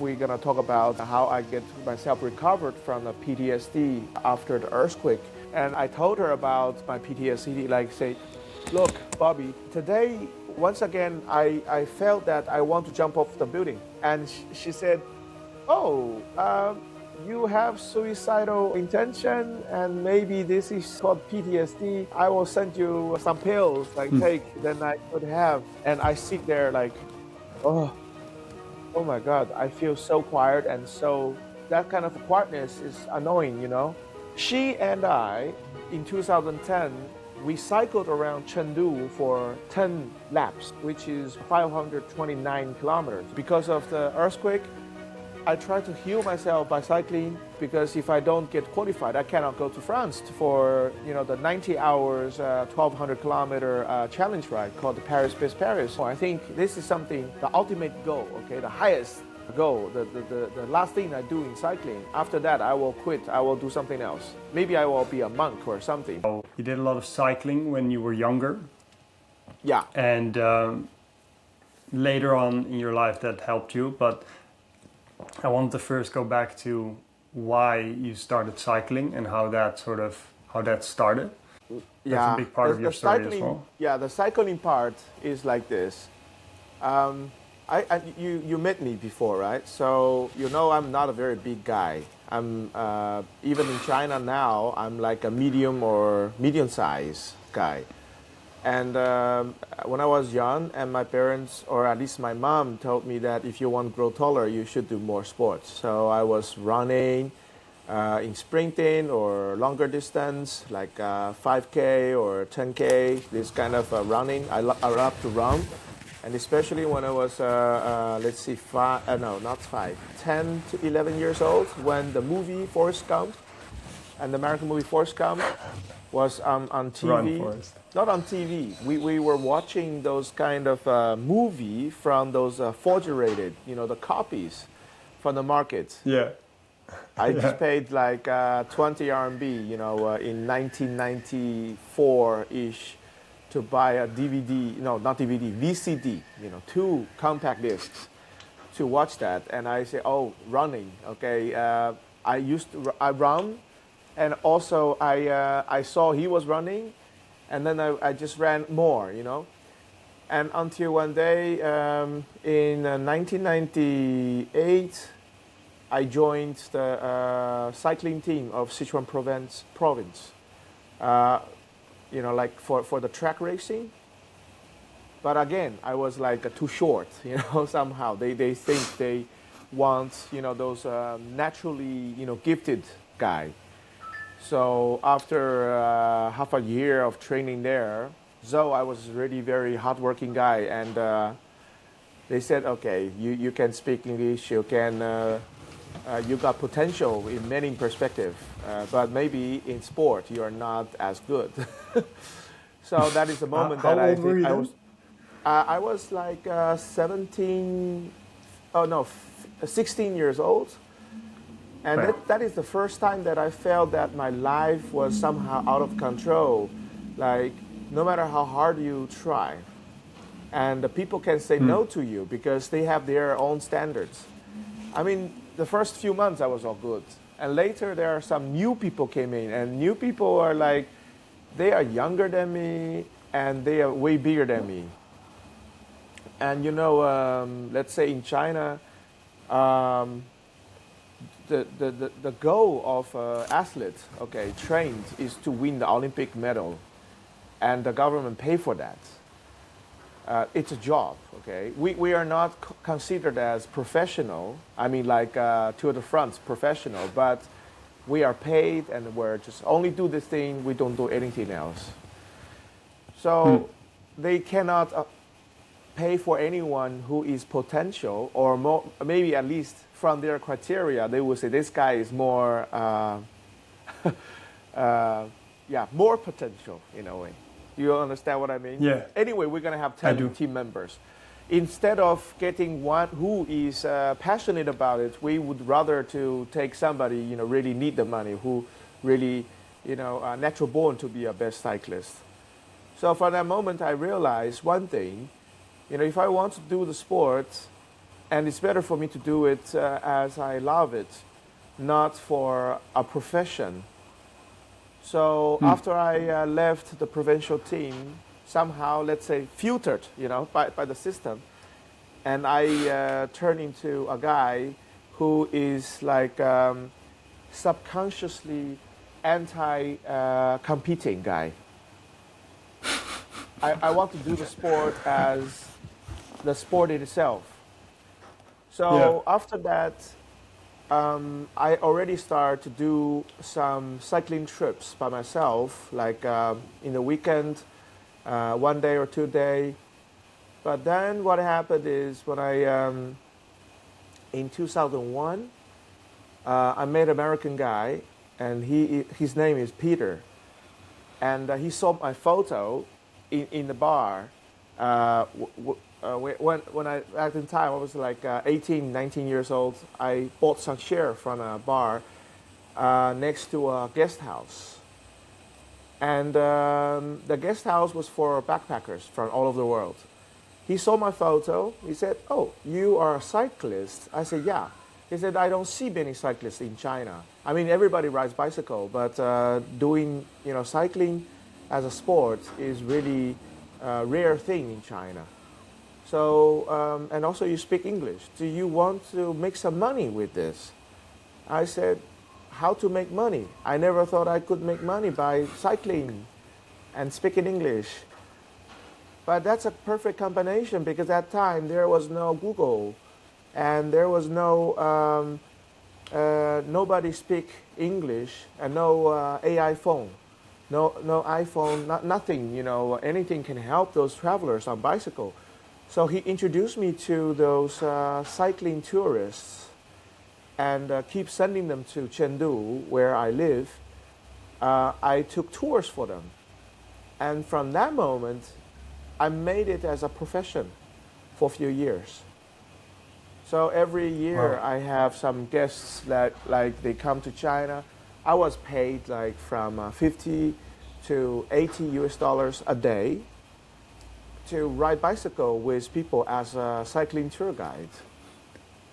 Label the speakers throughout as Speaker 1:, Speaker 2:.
Speaker 1: We're gonna talk about how I get myself recovered from the PTSD after the earthquake. And I told her about my PTSD, like say, look, Bobby, today, once again, I felt that I want to jump off the building. And she said, oh, you have suicidal intention and maybe this is called PTSD. I will send you some pills, like take, then I could have. And I sit there like, oh, oh my God, I feel so quiet and so that kind of quietness is annoying, you know. She and I, in 2010, we cycled around Chengdu for 10 laps, which is 529 kilometers. Because of the earthquake, I try to heal myself by cycling because if I don't get qualified, I cannot go to France for the 90 hours, 1,200 kilometer challenge ride called the Paris-Best Paris. So I think this is something, the ultimate goal, okay, the highest goal, the last thing I do in cycling. After that, I will quit. I will do something else. Maybe I will be a monk or something.
Speaker 2: You did a lot of cycling when you were younger,
Speaker 1: Yeah.
Speaker 2: and later on in your life that helped you. But I wanted to first go back to why you started cycling and how that started. That's a big part of your story
Speaker 1: cycling,
Speaker 2: as well.
Speaker 1: Yeah, the cycling part is like this. You met me before, right? So you know I'm not a very big guy. I'm even in China now. I'm like a medium or medium-sized guy. And when I was young, and my parents, or at least my mom, told me that if you want to grow taller, you should do more sports. So I was running, in sprinting or longer distance, like 5K or 10K, this kind of running. I love to run. And especially when I was, let's see, 10 to 11 years old, when the movie Forrest Gump, and the American movie Forrest Gump was on TV.
Speaker 2: Run, Forrest.
Speaker 1: Not on TV. We were watching those kind of movie from those forgerated, the copies from the market.
Speaker 2: Yeah.
Speaker 1: I just paid like 20 RMB, in 1994-ish to buy a DVD, no, not DVD, VCD, 2 compact discs to watch that. And I say, oh, running, okay. I run, and also I saw he was running, and then I just ran more, And until one day in 1998, I joined the cycling team of Sichuan province. Like for the track racing. But again, I was like too short, somehow. They think they want, those naturally, gifted guy. So after half a year of training there, though I was really very hardworking guy, and they said, okay, you can speak English, you got potential in many perspectives, but maybe in sport you are not as good. So that is the moment
Speaker 2: How
Speaker 1: that I
Speaker 2: old were
Speaker 1: think
Speaker 2: you
Speaker 1: I
Speaker 2: then?
Speaker 1: was. I was like 17. Oh no, 16 years old. And
Speaker 2: Right.
Speaker 1: that is the first time that I felt that my life was somehow out of control. Like, no matter how hard you try, and the people can say no to you because they have their own standards. I mean, the first few months I was all good. And later there are some new people came in, and new people are like, they are younger than me, and they are way bigger than me. And let's say in China, the goal of athlete, okay, trained, is to win the Olympic medal, and the government pay for that. It's a job, okay. We are not considered as professional. I mean, like Tour de France professional, but we are paid, and we're just only do this thing. We don't do anything else. So they cannot pay for anyone who is potential, or more, maybe at least from their criteria, they will say this guy is more, more potential in a way. Do you understand what I mean?
Speaker 2: Yeah.
Speaker 1: Anyway, we're gonna have
Speaker 2: I do.
Speaker 1: 10 team members. Instead of getting one who is passionate about it, we would rather to take somebody really need the money, who really natural born to be a best cyclist. So for that moment, I realized one thing. If I want to do the sport, And it's better for me to do it as I love it, not for a profession. So after I left the provincial team, somehow, let's say, filtered, by the system, and I turned into a guy who is like subconsciously anti-competing guy. I want to do the sport as the sport in itself. So after that, I already started to do some cycling trips by myself, like in the weekend, 1 day or 2 day. But then what happened is when in 2001, I met an American guy, and his name is Peter, and he saw my photo in the bar. When I at the time I was like 18, 19 years old, I bought some share from a bar next to a guest house, and the guest house was for backpackers from all over the world. He saw my photo. He said, "Oh, you are a cyclist?" I said, "Yeah." He said, "I don't see many cyclists in China. I mean, everybody rides bicycle, but doing cycling as a sport is really a rare thing in China. So, and also you speak English. Do you want to make some money with this?" I said, "How to make money? I never thought I could make money by cycling and speaking English." But that's a perfect combination, because at that time there was no Google, and there was nobody speak English, and no AI phone, no iPhone, nothing. Anything can help those travelers on bicycle. So he introduced me to those cycling tourists, and keep sending them to Chengdu, where I live. I took tours for them, and from that moment, I made it as a profession for a few years. So every year I have some guests that they come to China. I was paid like from 50 to 80 US dollars a day to ride bicycle with people as a cycling tour guide.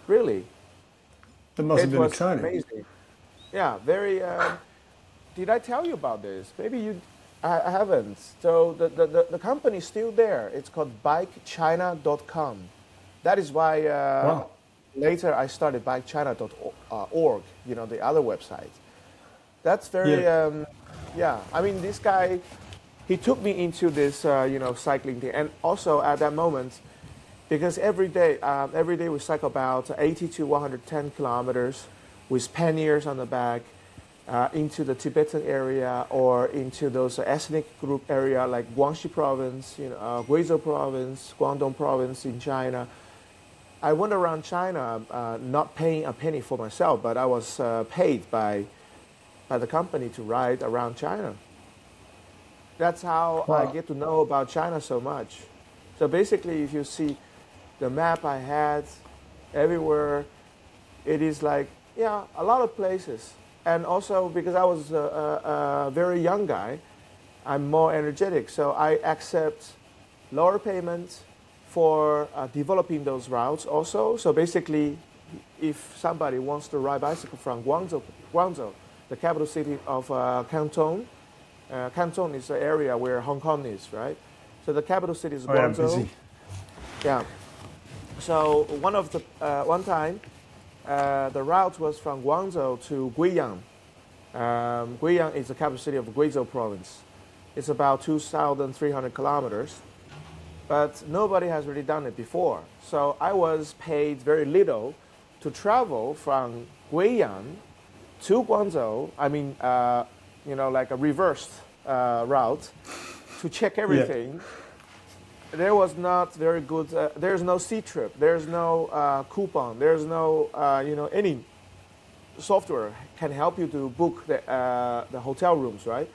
Speaker 1: Really.
Speaker 2: That must have
Speaker 1: It
Speaker 2: been
Speaker 1: was
Speaker 2: exciting.
Speaker 1: amazing. Yeah, very. Did I tell you about this? Maybe you. I haven't. So the company is still there. It's called BikeChina.com. That is why
Speaker 2: Wow.
Speaker 1: later I started BikeChina.org. The other website. That's very.
Speaker 2: Yeah.
Speaker 1: Yeah. I mean, this guy, he took me into this cycling thing, and also at that moment, because every day we cycle about 80 to 110 kilometers with panniers on the back into the Tibetan area or into those ethnic group area like Guangxi province, Guizhou province, Guangdong province in China. I went around China not paying a penny for myself, but I was paid by the company to ride around China. That's how I
Speaker 2: Wow.
Speaker 1: get to know about China so much. So basically, if you see the map I had everywhere, it is like, yeah, a lot of places. And also because I was a very young guy, I'm more energetic. So I accept lower payments for developing those routes also. So basically, if somebody wants to ride bicycle from Guangzhou, the capital city of Canton, Canton is the area where Hong Kong is, right? So the capital city is
Speaker 2: Oh, yeah,
Speaker 1: Guangzhou.
Speaker 2: busy.
Speaker 1: Yeah. So one time, the route was from Guangzhou to Guiyang. Guiyang is the capital city of Guizhou province. It's about 2,300 kilometers, but nobody has really done it before. So I was paid very little to travel from Guiyang to Guangzhou. I mean, like a reversed route to check everything. There was not very good. There's no C-Trip. There's no coupon. There's no any software can help you to book the hotel rooms, right?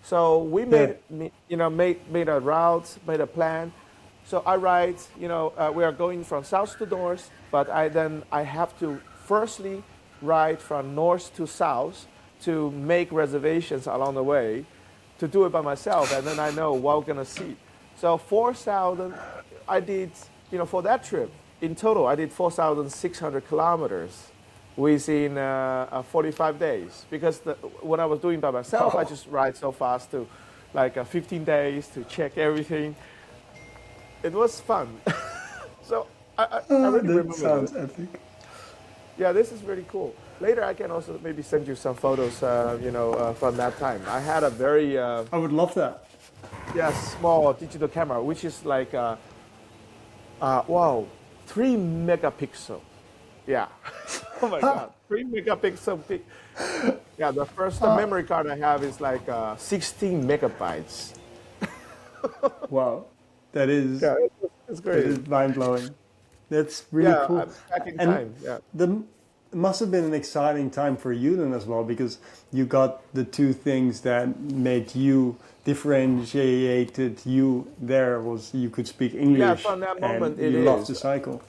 Speaker 1: So we made a route, made a plan. So I write, we are going from south to north, but I have to firstly ride from north to south to make reservations along the way, to do it by myself, and then I know what we're gonna see. So 4,000, I did, for that trip, in total, I did 4,600 kilometers within 45 days. Because when I was doing by myself, I just ride so fast to like 15 days to check everything. It was fun. So I really
Speaker 2: That
Speaker 1: remember
Speaker 2: sounds
Speaker 1: this.
Speaker 2: epic.
Speaker 1: Yeah, this is really cool. Later, I can also maybe send you some photos, from that time. I had a very,
Speaker 2: I would love that.
Speaker 1: yeah, small digital camera, which is like, wow, 3 megapixel. Yeah. Oh my God, 3 megapixel. Yeah, the first memory card I have is like 16 megabytes.
Speaker 2: Wow, that is
Speaker 1: Yeah, it's
Speaker 2: that is
Speaker 1: great.
Speaker 2: mind blowing. That's really
Speaker 1: Yeah,
Speaker 2: cool.
Speaker 1: I'm back in
Speaker 2: And
Speaker 1: time. Yeah.
Speaker 2: the it must have been an exciting time for you then as well, because you got the two things that made you differentiated you there was you could speak
Speaker 1: Yeah,
Speaker 2: English
Speaker 1: from that
Speaker 2: and
Speaker 1: moment it
Speaker 2: you loved
Speaker 1: is.
Speaker 2: to cycle.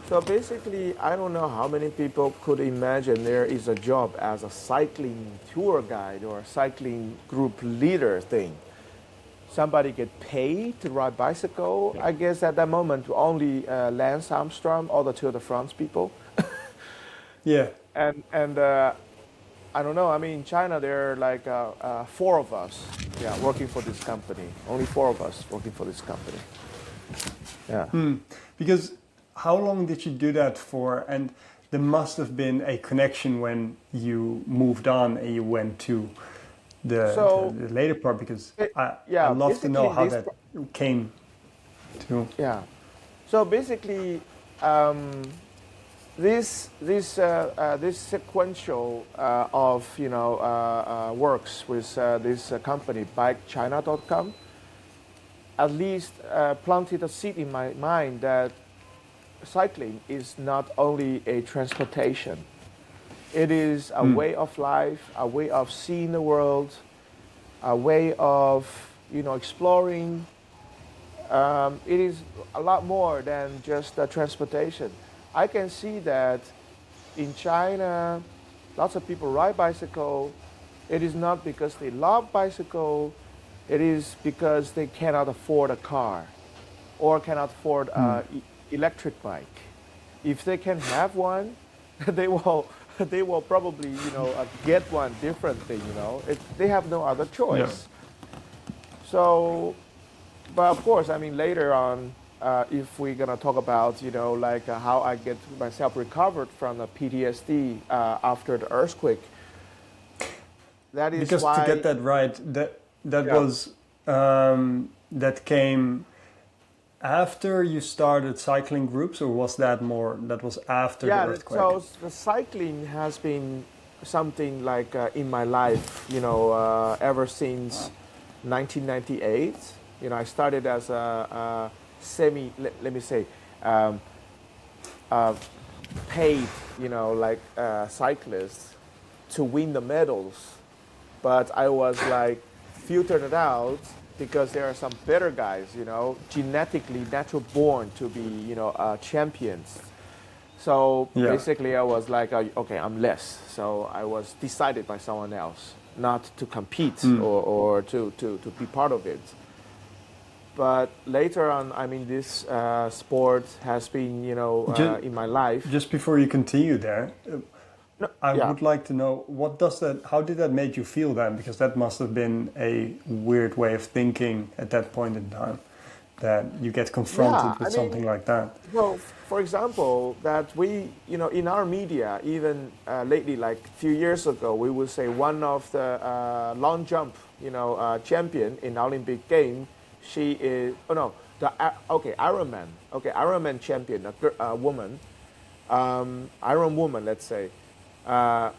Speaker 1: So basically, I don't know how many people could imagine there is a job as a cycling tour guide or a cycling group leader thing. Somebody get paid to ride bicycle. I guess at that moment only Lance Armstrong, all the Tour de France people,
Speaker 2: Yeah.
Speaker 1: and I don't know. I mean, in China there are like four of us, yeah, working for this company. Only four of us working for this company. Yeah.
Speaker 2: Because how long did you do that for? And there must have been a connection when you moved on and you went to
Speaker 1: So
Speaker 2: the later part, because I
Speaker 1: yeah,
Speaker 2: love to know
Speaker 1: basically
Speaker 2: how that came to.
Speaker 1: yeah. So basically, this sequential of works with this company BikeChina.com at least planted a seed in my mind that cycling is not only a transportation. It is a way of life, a way of seeing the world, a way of exploring. It is a lot more than just transportation. I can see that in China, lots of people ride bicycle. It is not because they love bicycle. It is because they cannot afford a car or cannot afford an electric bike. If they can have one, they will probably get one differently. They have no other choice. So, but of course, I mean later on, if we're gonna talk about how I get myself recovered from the PTSD after the earthquake, that is
Speaker 2: Because
Speaker 1: why
Speaker 2: to get that right, that
Speaker 1: Yeah.
Speaker 2: was that came after you started cycling groups, or was that more? That was after the
Speaker 1: yeah.
Speaker 2: earthquake.
Speaker 1: So the cycling has been something like in my life, ever since 1998. I started as a let me say, paid, cyclist to win the medals. But I was like filtered it out because there are some better guys, genetically natural born to be, champions. So
Speaker 2: Yeah.
Speaker 1: basically I was like, okay, I'm less. So I was decided by someone else not to compete or to be part of it. But later on, I mean, this sport has been, in my life.
Speaker 2: Just before you continue there,
Speaker 1: No,
Speaker 2: I
Speaker 1: yeah.
Speaker 2: would like to know how did that make you feel then? Because that must have been a weird way of thinking at that point in time, that you get confronted
Speaker 1: Yeah,
Speaker 2: with
Speaker 1: I mean,
Speaker 2: something like that.
Speaker 1: Well, for example, that we, in our media, even lately, like a few years ago, we would say one of the long jump, champion in Olympic game, she is, Ironman champion, a woman, Iron woman, let's say.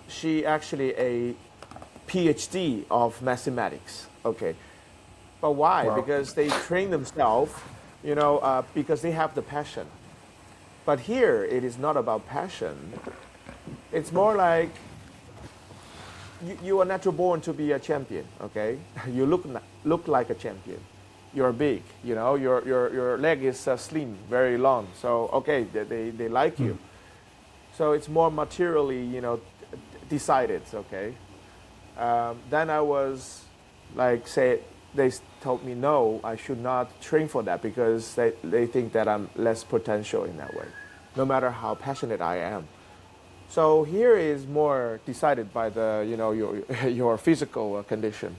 Speaker 1: She actually a PhD of mathematics. Okay, but why?
Speaker 2: Wow.
Speaker 1: Because they train themselves, because they have the passion. But here, it is not about passion. It's more like you are natural born to be a champion. Okay, you look like a champion. You're big. Your leg is slim, very long. So okay, they like you. So it's more materially, decided. Okay. Then I was like, say, told me no, I should not train for that because they think that I'm less potential in that way, no matter how passionate I am. So here is more decided by the your your physical condition.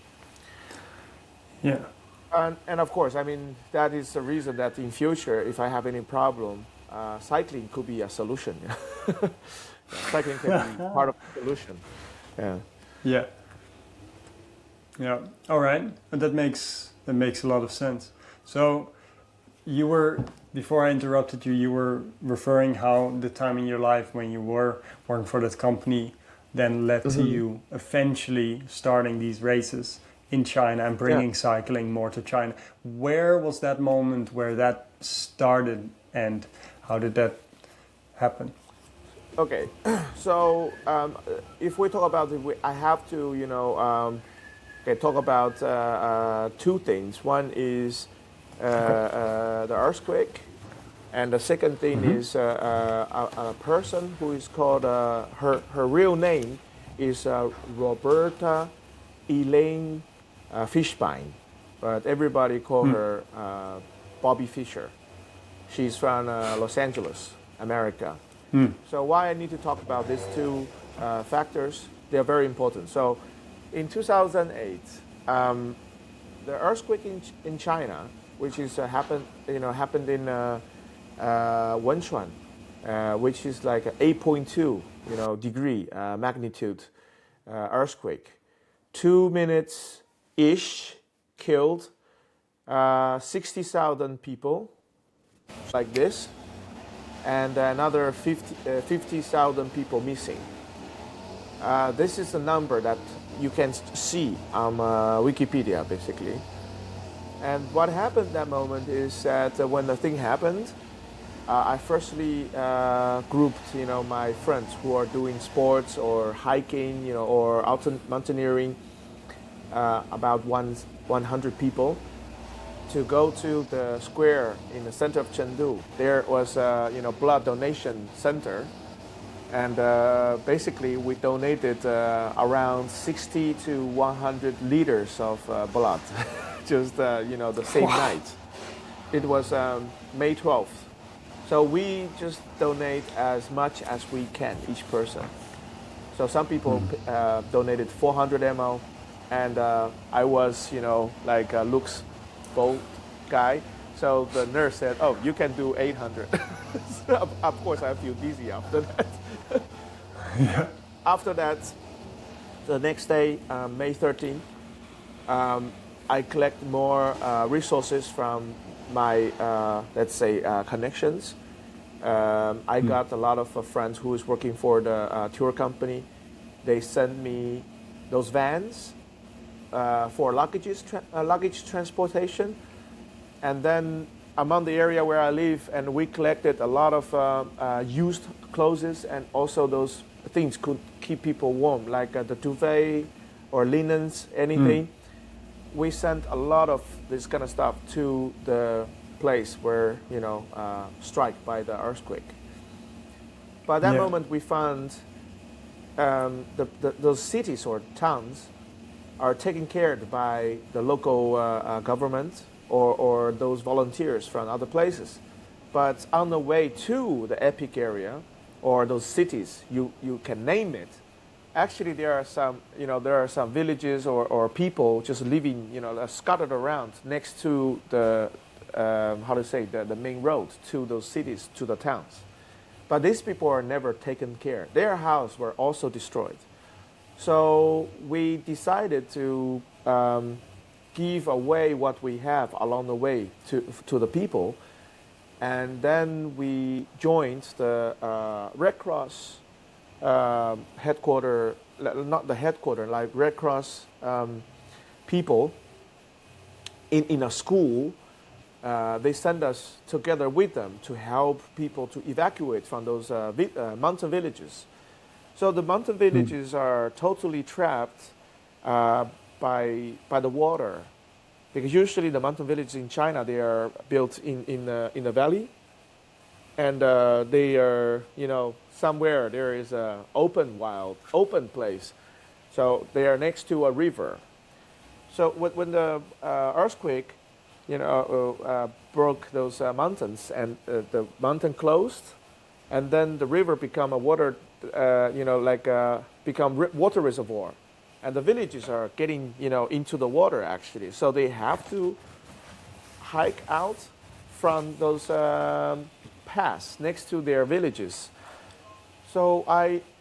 Speaker 2: Yeah.
Speaker 1: And of course, I mean that is the reason that in future, if I have any problem, cycling could be a solution. Cycling can be part of the solution. Yeah.
Speaker 2: Yeah. Yeah. All right. That makes a lot of sense. So you were, before I interrupted you, you were referring how the time in your life when you were working for that company then led to you eventually starting these races in China and bringing cycling more to China. Where was that moment where that started, and how did that happen?
Speaker 1: Okay, so if we talk about it, I have to, talk about two things. One is the earthquake, and the second thing is a person who is called, her real name is Roberta Elaine Fishbein, but everybody call her Bobby Fischer. She's from Los Angeles, America. So why I need to talk about these two factors? They are very important. So in 2008, the earthquake in China, which is happened in Wenchuan, which is like a 8.2 degree magnitude earthquake. 2 minutes ish killed 60,000 people, like this, and another 50,000 people missing. This is a number that you can see on Wikipedia, basically. And what happened that moment is that when the thing happened, I firstly grouped, my friends who are doing sports or hiking, or mountaineering, about 100 people, to go to the square in the center of Chengdu. There was a blood donation center, and basically we donated around 60 to 100 liters of blood, just the same night. It was May 12th. So we just donate as much as we can, each person. So some people donated 400 ml, and I was, like Luke's bold guy. So the nurse said, "Oh, you can do 800." So of course, I feel dizzy after that.
Speaker 2: Yeah.
Speaker 1: After that, the next day, May 13th, I collect more resources from my, let's say, connections. I got a lot of friends who is working for the tour company. They send me those vans for luggage transportation. And then among the area where I live, and we collected a lot of used clothes, and also those things could keep people warm, like the duvet or linens, anything. We sent a lot of this kind of stuff to the place where, struck by the earthquake. By that moment, we found those cities or towns are taken care of by the local government or those volunteers from other places. But on the way to the epic area or those cities, you can name it. Actually, there are some villages or people just living, scattered around next to the the main road to those cities, to the towns. But these people are never taken care. Their houses were also destroyed. So we decided to give away what we have along the way to the people. And then we joined the Red Cross headquarters, not the headquarters, like Red Cross people in a school. They send us together with them to help people to evacuate from those mountain villages. So the mountain villages are totally trapped by the water, because usually the mountain villages in China, they are built in the valley, and they are somewhere there is a open place, so they are next to a river. So when the earthquake, broke those mountains, and the mountain closed, and then the river become a water, become water reservoir, and the villages are getting into the water actually. So they have to hike out from those paths next to their villages. So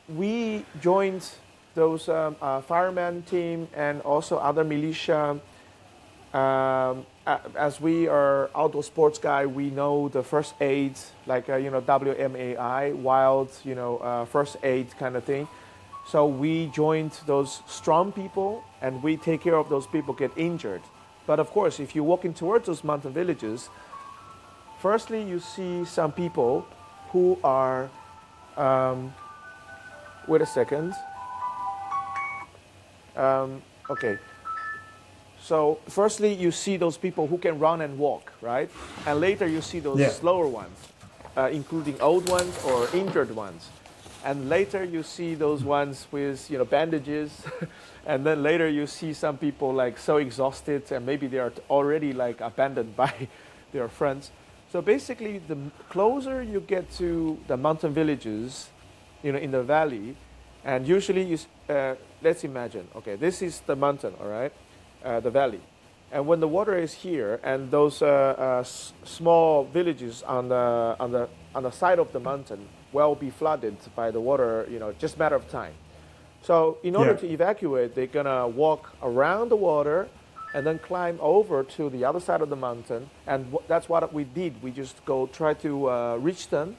Speaker 1: we joined those fireman team and also other militia. As we are outdoor sports guy, we know the first aid, like WMAI, wild, first aid kind of thing. So we joined those strong people, and we take care of those people get injured. But of course, if you're walking towards those mountain villages, firstly you see some people who are, wait a second. Okay. So firstly, you see those people who can run and walk, right? And later you see those slower ones, including old ones or injured ones. And later you see those ones with bandages. And then later you see some people like so exhausted, and maybe they are already like abandoned by their friends. So basically, the closer you get to the mountain villages, in the valley, and usually let's imagine, okay, this is the mountain, all right? The valley, and when the water is here, and those small villages on the side of the mountain will be flooded by the water, just a matter of time. So in order to evacuate, they're gonna walk around the water and then climb over to the other side of the mountain, and that's what we did. We just try to reach them,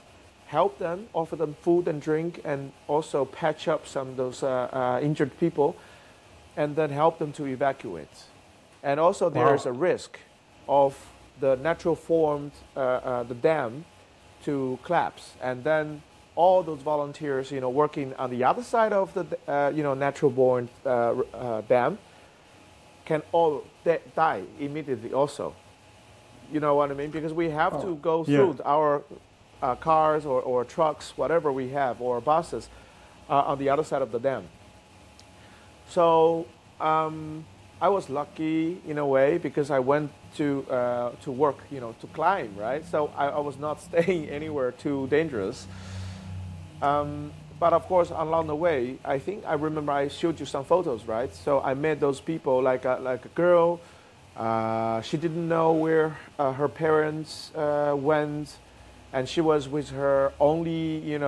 Speaker 1: help them, offer them food and drink, and also patch up some of those injured people, and then help them to evacuate. And also there is a risk of the natural formed, the dam to collapse. And then all those volunteers, working on the other side of the, natural born dam can all die immediately also. You know what I mean? Because we have to go through our cars or trucks, whatever we have, or buses on the other side of the dam. So I was lucky in a way, because I went to work, to climb, right? So I was not staying anywhere too dangerous. But of course, along the way, I remember I showed you some photos, right? So I met those people, like a girl. She didn't know where her parents went, and she was with her only,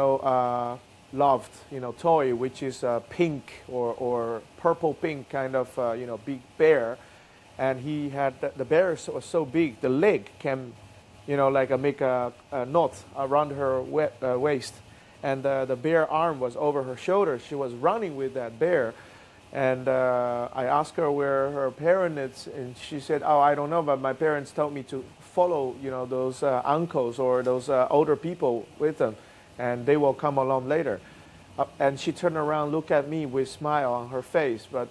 Speaker 1: loved, toy, which is pink or purple pink kind of, big bear. And he had, the bear was so big, the leg can, make a knot around her waist. And the bear arm was over her shoulder. She was running with that bear. And I asked her where her parents is, and she said, oh, I don't know, but my parents told me to follow, those uncles or those older people with them, and they will come along later. And she turned around, looked at me with a smile on her face, but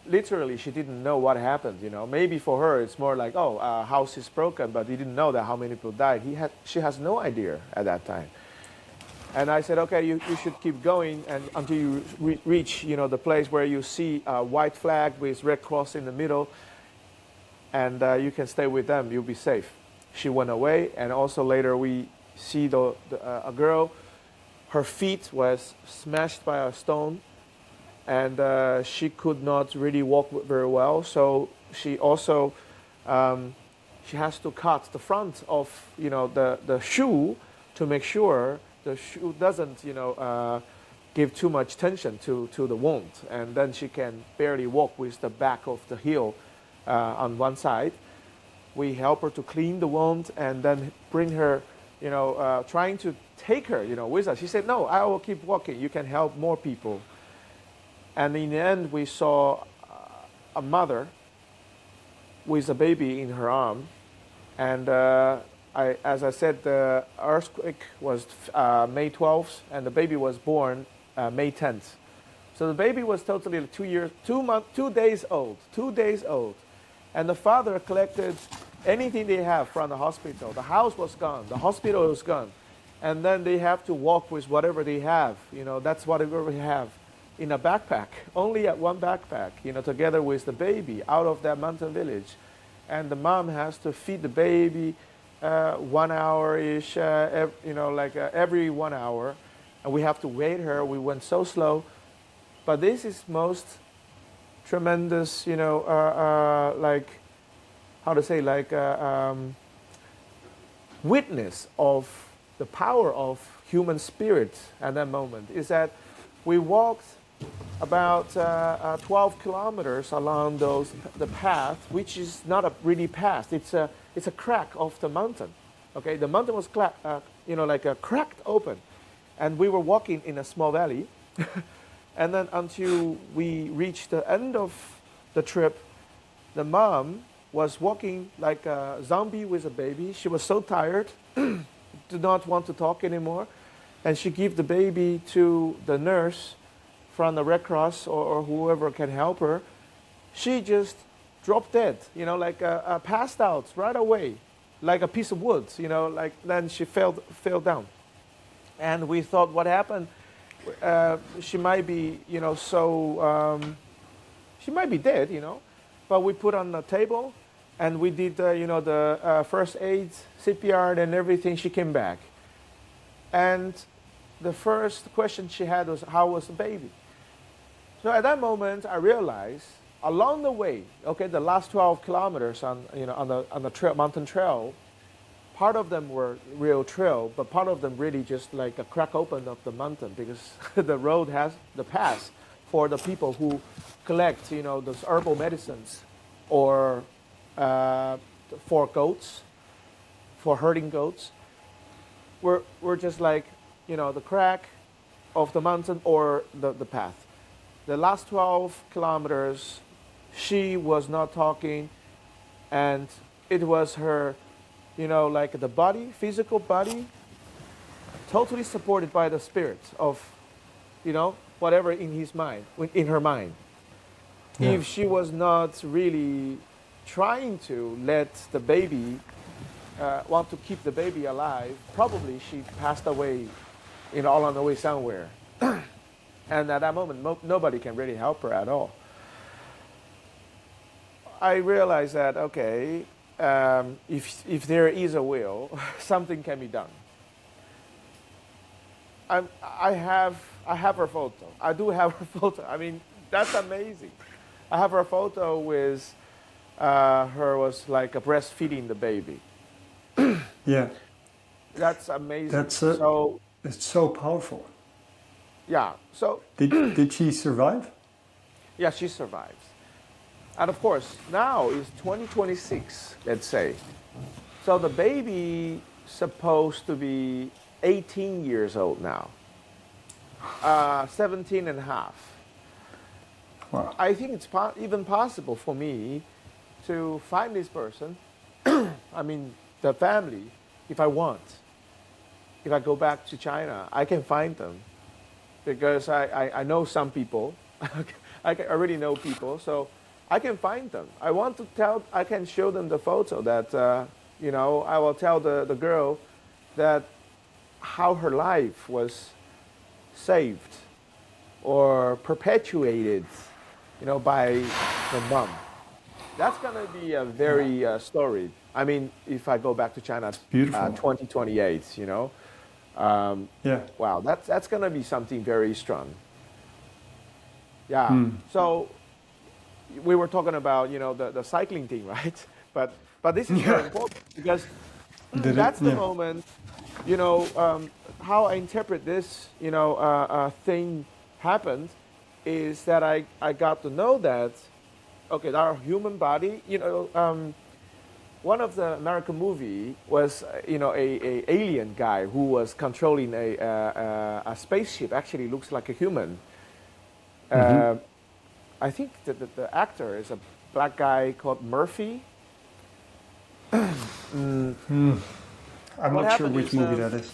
Speaker 1: literally she didn't know what happened. Maybe for her it's more like, oh, house is broken, but he didn't know that how many people died. She has no idea at that time. And I said, okay, you should keep going and until you reach, the place where you see a white flag with red cross in the middle, and you can stay with them. You'll be safe. She went away, and also later we see a girl. Her feet was smashed by a stone, and she could not really walk very well. So she also she has to cut the front of the shoe to make sure the shoe doesn't, give too much tension to the wound. And then she can barely walk with the back of the heel on one side. We help her to clean the wound and then bring her, trying to take her, with us. She said, no, I will keep walking. You can help more people. And in the end, we saw a mother with a baby in her arm. And as I said, the earthquake was May 12th, and the baby was born May 10th. So the baby was totally 2 days old, 2 days old. And the father collected anything they have from the hospital. The house was gone, the hospital was gone. And then they have to walk with whatever they have, that's whatever we have. in a backpack, only at one backpack, together with the baby out of that mountain village. And the mom has to feed the baby 1 hour-ish, every 1 hour. And we have to wait her. We went so slow. But this is most tremendous, witness of the power of human spirit at that moment, is that we walked about 12 kilometers along the path, which is not a really path. It's a crack of the mountain. Okay, the mountain was cracked open, and we were walking in a small valley, and then until we reached the end of the trip, the mom was walking like a zombie with a baby. She was so tired, did not want to talk anymore, and she gave the baby to the nurse from the Red Cross or whoever can help her. She just dropped dead, passed out right away, like a piece of wood, then she fell down. And we thought, what happened? She might be, she might be dead, but we put on the table and we did, the first aid, CPR and everything. She came back. And the first question she had was, how was the baby? So at that moment, I realized along the way, okay, the last 12 kilometers on the trail, mountain trail, part of them were real trail, but part of them really just like a crack open of the mountain, because the road has the pass for the people who collect, those herbal medicines, or for goats, for herding goats. We're just like, the crack of the mountain or the path. The last 12 kilometers, she was not talking, and it was her, the body, physical body, totally supported by the spirit of, whatever in her mind. Yeah. If she was not really trying to let the baby, want to keep the baby alive, probably she passed away, along the way somewhere. And at that moment, nobody can really help her at all. I realized that, okay, if there is a will, something can be done. I have her photo. I do have her photo. I mean, that's amazing. I have her photo with her was like a breastfeeding the baby.
Speaker 2: Yeah.
Speaker 1: That's amazing.
Speaker 2: It's so powerful.
Speaker 1: Yeah. So
Speaker 2: did she survive?
Speaker 1: Yeah, she survives. And of course, now is 2026, let's say. So the baby supposed to be 18 years old now. 17 and a half.
Speaker 2: Wow.
Speaker 1: I think it's even possible for me to find this person, I mean, the family, if I want. If I go back to China, I can find them. Because I know some people. I already know people, so I can find them. I can show them the photo that, I will tell the girl that how her life was saved or perpetuated, by the mom. That's going to be a very story. I mean, if I go back to China, 2028,
Speaker 2: yeah.
Speaker 1: Wow, that's going to be something very strong. Yeah. So we were talking about, the cycling thing, right? But this is very important because that's the moment, how I interpret this, thing happened is that I got to know that, okay, our human body, one of the American movie was, a alien guy who was controlling a spaceship. Actually, looks like a human. I think that the actor is a black guy called Murphy.
Speaker 2: I'm not sure which movie that is.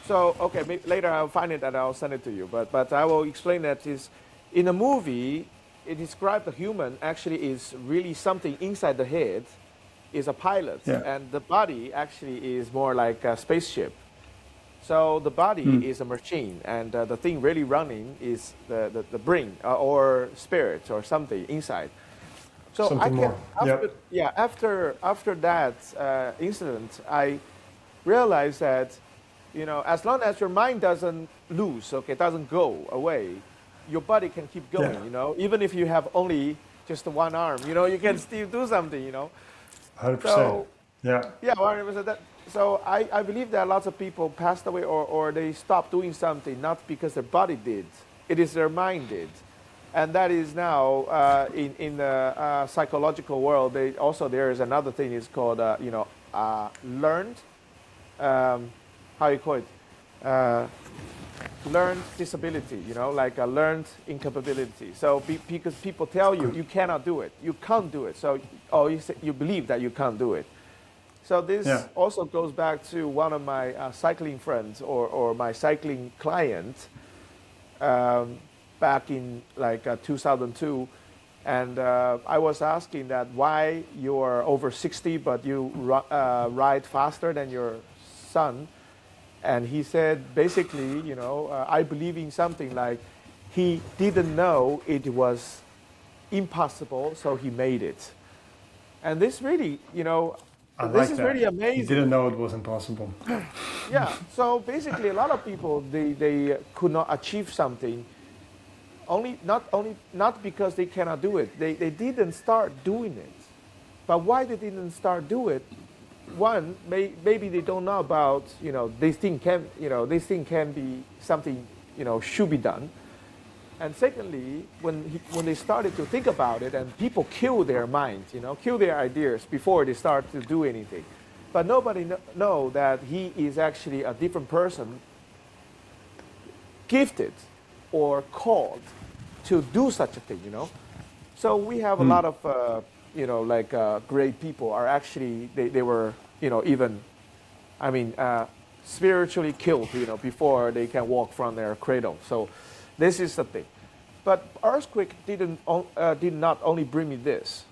Speaker 1: So okay, later I'll find it and I'll send it to you. But I will explain that is in a movie. It described the human actually is really something inside the head. Is a pilot, and the body actually is more like a spaceship. So the
Speaker 2: Hmm.
Speaker 1: body is a machine, and the thing really running is the brain or spirit or something inside. So I
Speaker 2: Something
Speaker 1: can
Speaker 2: more.
Speaker 1: after
Speaker 2: Yep.
Speaker 1: yeah after that incident, I realized that as long as your mind doesn't lose, okay, doesn't go away, your body can keep
Speaker 2: Yeah.
Speaker 1: going. Even if you have only just one arm, you can still do something.
Speaker 2: 100%.
Speaker 1: So
Speaker 2: Yeah.
Speaker 1: yeah, 100%. So I believe that lots of people passed away or they stopped doing something not because their body did, it is their mind did. And that is now in the psychological world. There is another thing is called learned how you call it uh, learned disability. Like a learned incapability. So because people tell you you cannot do it, you can't do it. So you believe that you can't do it. So
Speaker 2: Yeah.
Speaker 1: this also goes back to one of my cycling friends or my cycling client um, back in like 2002. And I was asking that why you're over 60 but you ride faster than your son. And he said basically, I believe in something like he didn't know it was impossible, so he made it. And this really,
Speaker 2: I
Speaker 1: this
Speaker 2: like
Speaker 1: is really
Speaker 2: that. He didn't
Speaker 1: amazing.
Speaker 2: know it was impossible.
Speaker 1: Yeah. So basically, a lot of people they could not achieve something not because they cannot do it. They didn't start doing it. But why they didn't start do it? One, maybe they don't know about this thing can be something should be done. And secondly, when they started to think about it, and people kill their minds, kill their ideas before they start to do anything. But nobody know that he is actually a different person, gifted or called to do such a thing. So we have a
Speaker 2: Hmm.
Speaker 1: lot of, great people are actually, they were, even, I mean, spiritually killed, before they can walk from their cradle. So this is the thing. But earthquake did not only bring me this.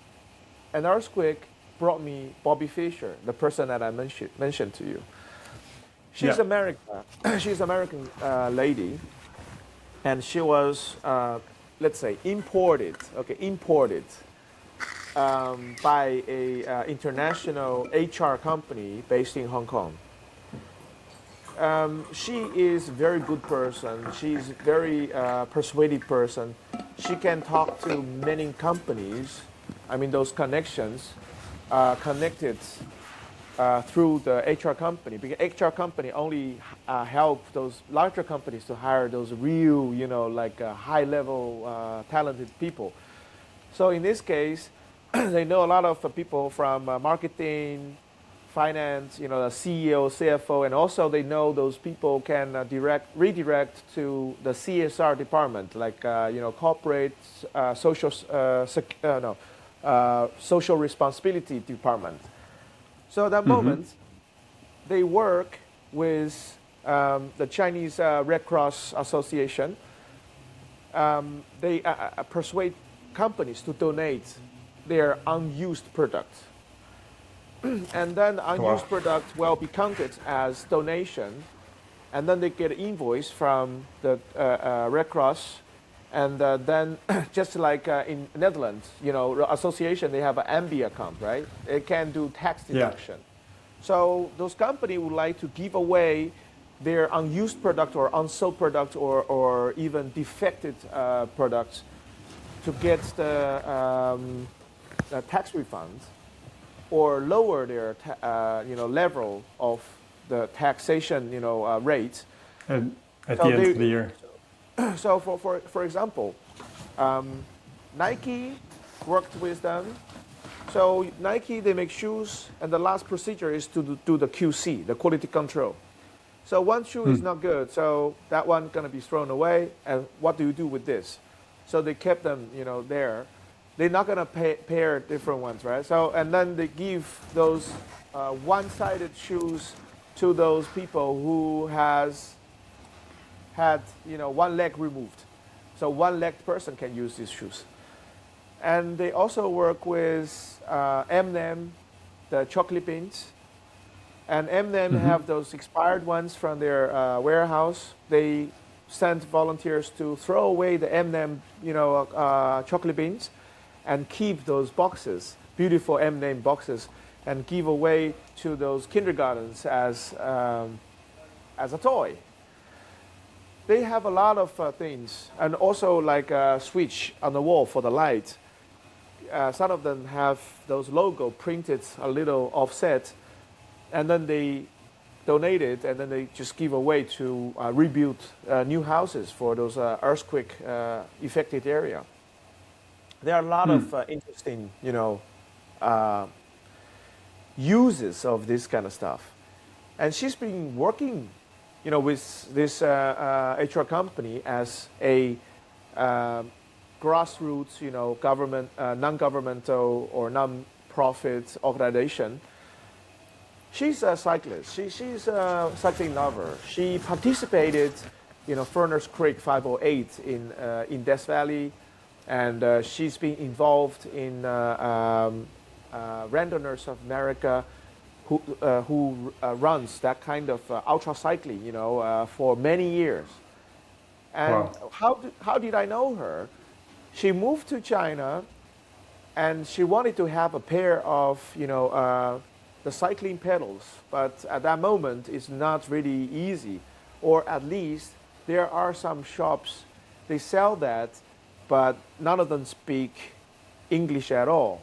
Speaker 1: An earthquake brought me Bobby Fischer, the person that I mentioned to you. She's
Speaker 2: Yeah.
Speaker 1: American. She's American lady, and she was, let's say, imported. Okay, imported by a international HR company based in Hong Kong. She is very good person. She's very persuaded person. She can talk to many companies. I mean, those connections connected through the HR company, because HR company only help those larger companies to hire those real, high level talented people. So in this case, they know a lot of people from marketing, finance, the CEO, CFO, and also they know those people can redirect to the CSR department, like corporate social no, social responsibility department. So at that
Speaker 2: Hmm.
Speaker 1: moment, they work with the Chinese Red Cross Association. They persuade companies to donate their unused products. And then
Speaker 2: Wow.
Speaker 1: unused products will be counted as donation. And then they get an invoice from the Red Cross. And then, just like in Netherlands, association, they have an MB account, right? They can do tax
Speaker 2: Yeah.
Speaker 1: deduction. So those companies would like to give away their unused product or unsold product or even defected products to get the tax refunds or lower their level of the taxation rate.
Speaker 2: And at
Speaker 1: So
Speaker 2: the end
Speaker 1: they
Speaker 2: of the year.
Speaker 1: so for example, Nike worked with them. So Nike, they make shoes, and the last procedure is to do the QC, the quality control. So one shoe is
Speaker 2: Hmm.
Speaker 1: not good, so that one gonna be thrown away. And what do you do with this? So they kept them, there. They're not gonna pair different ones, right? So and then they give those one-sided shoes to those people who has had, one leg removed. So one-legged person can use these shoes. And they also work with M&M, the chocolate beans. And M&M have those expired ones from their warehouse. They sent volunteers to throw away the M&M, chocolate beans, and keep those boxes, beautiful M&M boxes, and give away to those kindergartens as a toy. They have a lot of things, and also like a switch on the wall for the light. Some of them have those logo printed a little offset, and then they donate it, and then they just give away to rebuild new houses for those earthquake affected area. There are a lot of interesting, uses of this kind of stuff, and she's been working, with this HR company as a grassroots, government, non-governmental or non-profit organization. She's a cyclist. She's a cycling lover. She participated, Furnace Creek 508 in Death Valley, and she's been involved in Randomers of America, who runs that kind of ultra cycling, for many years. And
Speaker 2: Wow.
Speaker 1: how did I know her? She moved to China, and she wanted to have a pair of, the cycling pedals, but at that moment it's not really easy, or at least there are some shops they sell that, but none of them speak English at all.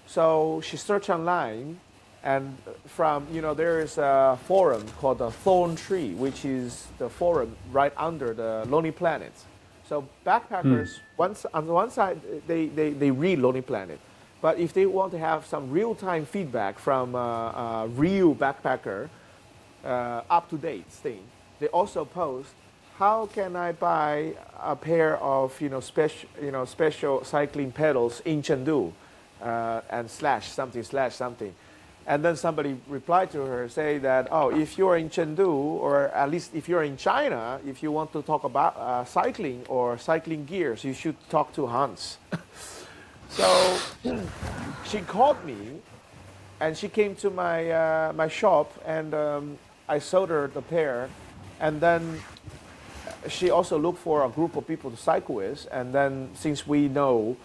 Speaker 1: So she searched online, and there is a forum called the Thorn Tree, which is the forum right under the Lonely Planet. So backpackers, on one side, they read Lonely Planet. But if they want to have some real-time feedback from a real backpacker, up-to-date thing, they also post, how can I buy a pair of special cycling pedals in Chengdu, and slash something. And then somebody replied to her, say that, oh, if you're in Chengdu, or at least if you're in China, if you want to talk about cycling or cycling gears, you should talk to Hans. So she called me, and she came to my shop, and I sold her the pair. And then she also looked for a group of people to cycle with. And then since we know,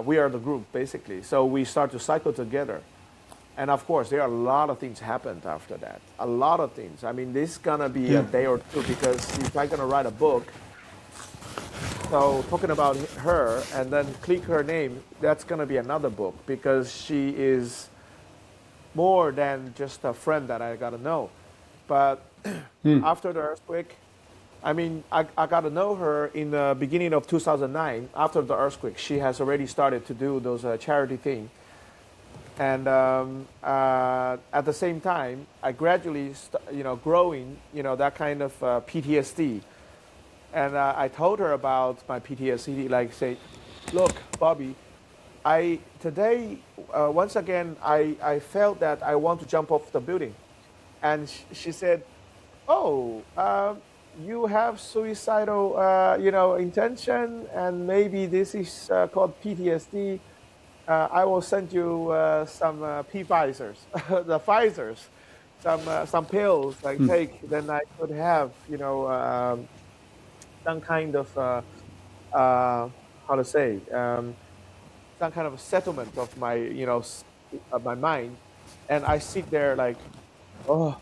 Speaker 1: we are the group basically. So we start to cycle together. And of course, there are a lot of things happened after that. A lot of things. I mean, this is gonna be a day or two, because if I'm gonna write a book, so talking about her and then click her name, that's going to be another book, because she is more than just a friend that I got to know. But after the earthquake, I mean, I got to know her in the beginning of 2009. After the earthquake, she has already started to do those charity things. And at the same time, I gradually, growing, that kind of PTSD. And I told her about my PTSD, like say, look, Bobby, today, once again, I felt that I want to jump off the building. And she said, oh, you have suicidal, intention, and maybe this is called PTSD. I will send you some Pfizers, the Pfizers, some pills I take, then I could have, some kind of how to say, some kind of a settlement of my of my mind. And I sit there like, oh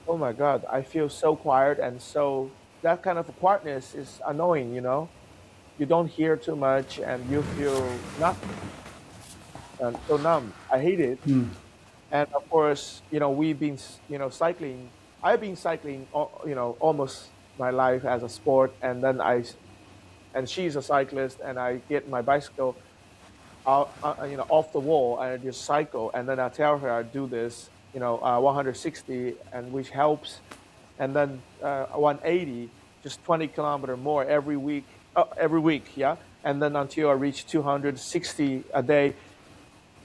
Speaker 1: my God, I feel so quiet, and so that kind of quietness is annoying. You don't hear too much, and you feel nothing, and so numb. I hate it. And of course, we've been cycling. I've been cycling almost my life as a sport, and then and she's a cyclist, and I get my bicycle out, off the wall, and I just cycle, and then I tell her I do this, 160, and which helps, and then 180, just 20 kilometer more every week, yeah, and then until I reach 260 a day,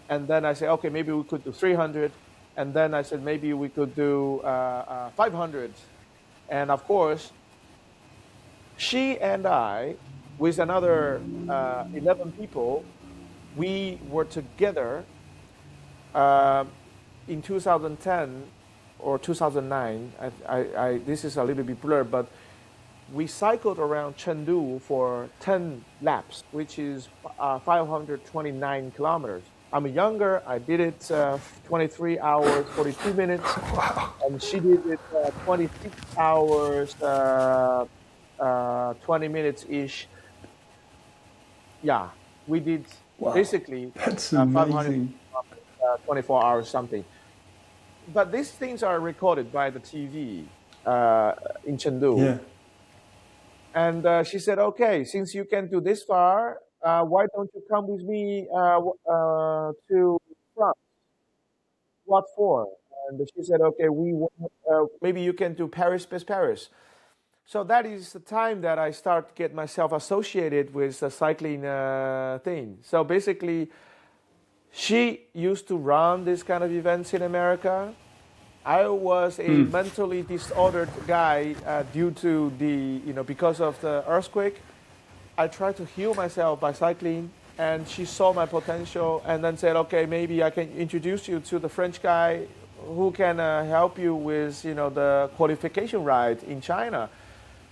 Speaker 1: and then I say, okay, maybe we could do 300, and then I said maybe we could do 500, and of course, she and I, with another 11 people, we were together Uh, in 2010 or 2009, this is a little bit blurred, but we cycled around Chengdu for 10 laps, which is 529 kilometers. I'm younger. I did it 23 hours, 42 minutes, and she did it 26 hours, 20 minutes ish. Yeah, we did
Speaker 2: Wow,
Speaker 1: basically
Speaker 2: that's
Speaker 1: 500,
Speaker 2: amazing.
Speaker 1: 24 hours something. But these things are recorded by the TV in Chengdu.
Speaker 2: Yeah.
Speaker 1: And she said, okay, since you can do this far, why don't you come with me to France? What for? And she said, okay, maybe you can do Paris, Paris, Paris. So that is the time that I start to get myself associated with the cycling thing. So basically, she used to run this kind of events in America. I was a mentally disordered guy due to because of the earthquake. I tried to heal myself by cycling, and she saw my potential and then said, okay, maybe I can introduce you to the French guy who can help you with, the qualification ride in China.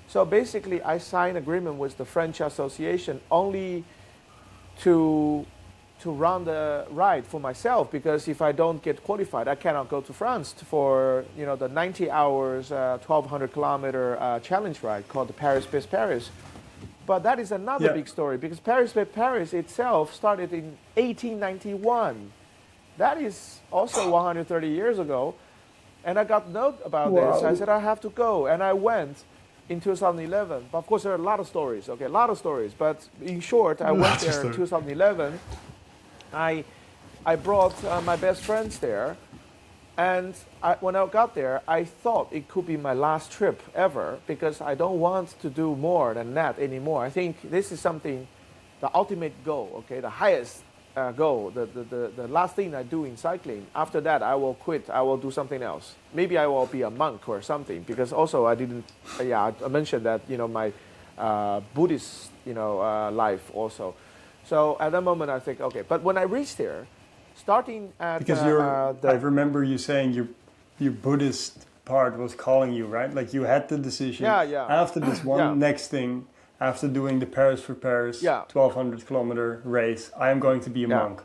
Speaker 1: So basically, I signed agreement with the French Association only to run the ride for myself, because if I don't get qualified, I cannot go to France for the 90 hours, 1,200 kilometer challenge ride called the Paris Paris Paris. But that is another big story, because Paris Paris Paris itself started in 1891. That is also 130 years ago, and I got note about this. I said I have to go, and I went in 2011. But of course, there are a lot of stories. Okay, a lot of stories. But in short, I went there in 2011. I brought my best friends there, and when I got there, I thought it could be my last trip ever, because I don't want to do more than that anymore. I think this is something, the ultimate goal, okay, the highest goal, the last thing I do in cycling. After that, I will quit. I will do something else. Maybe I will be a monk or something, because also I didn't, I mentioned that, my Buddhist, life also. So at that moment, I think, okay. But when I reached there, starting at
Speaker 2: Because I remember you saying your Buddhist part was calling you, right? Like you had the decision after this one next thing, after doing the Paris for Paris 1,200 kilometer race, I am going to be a monk.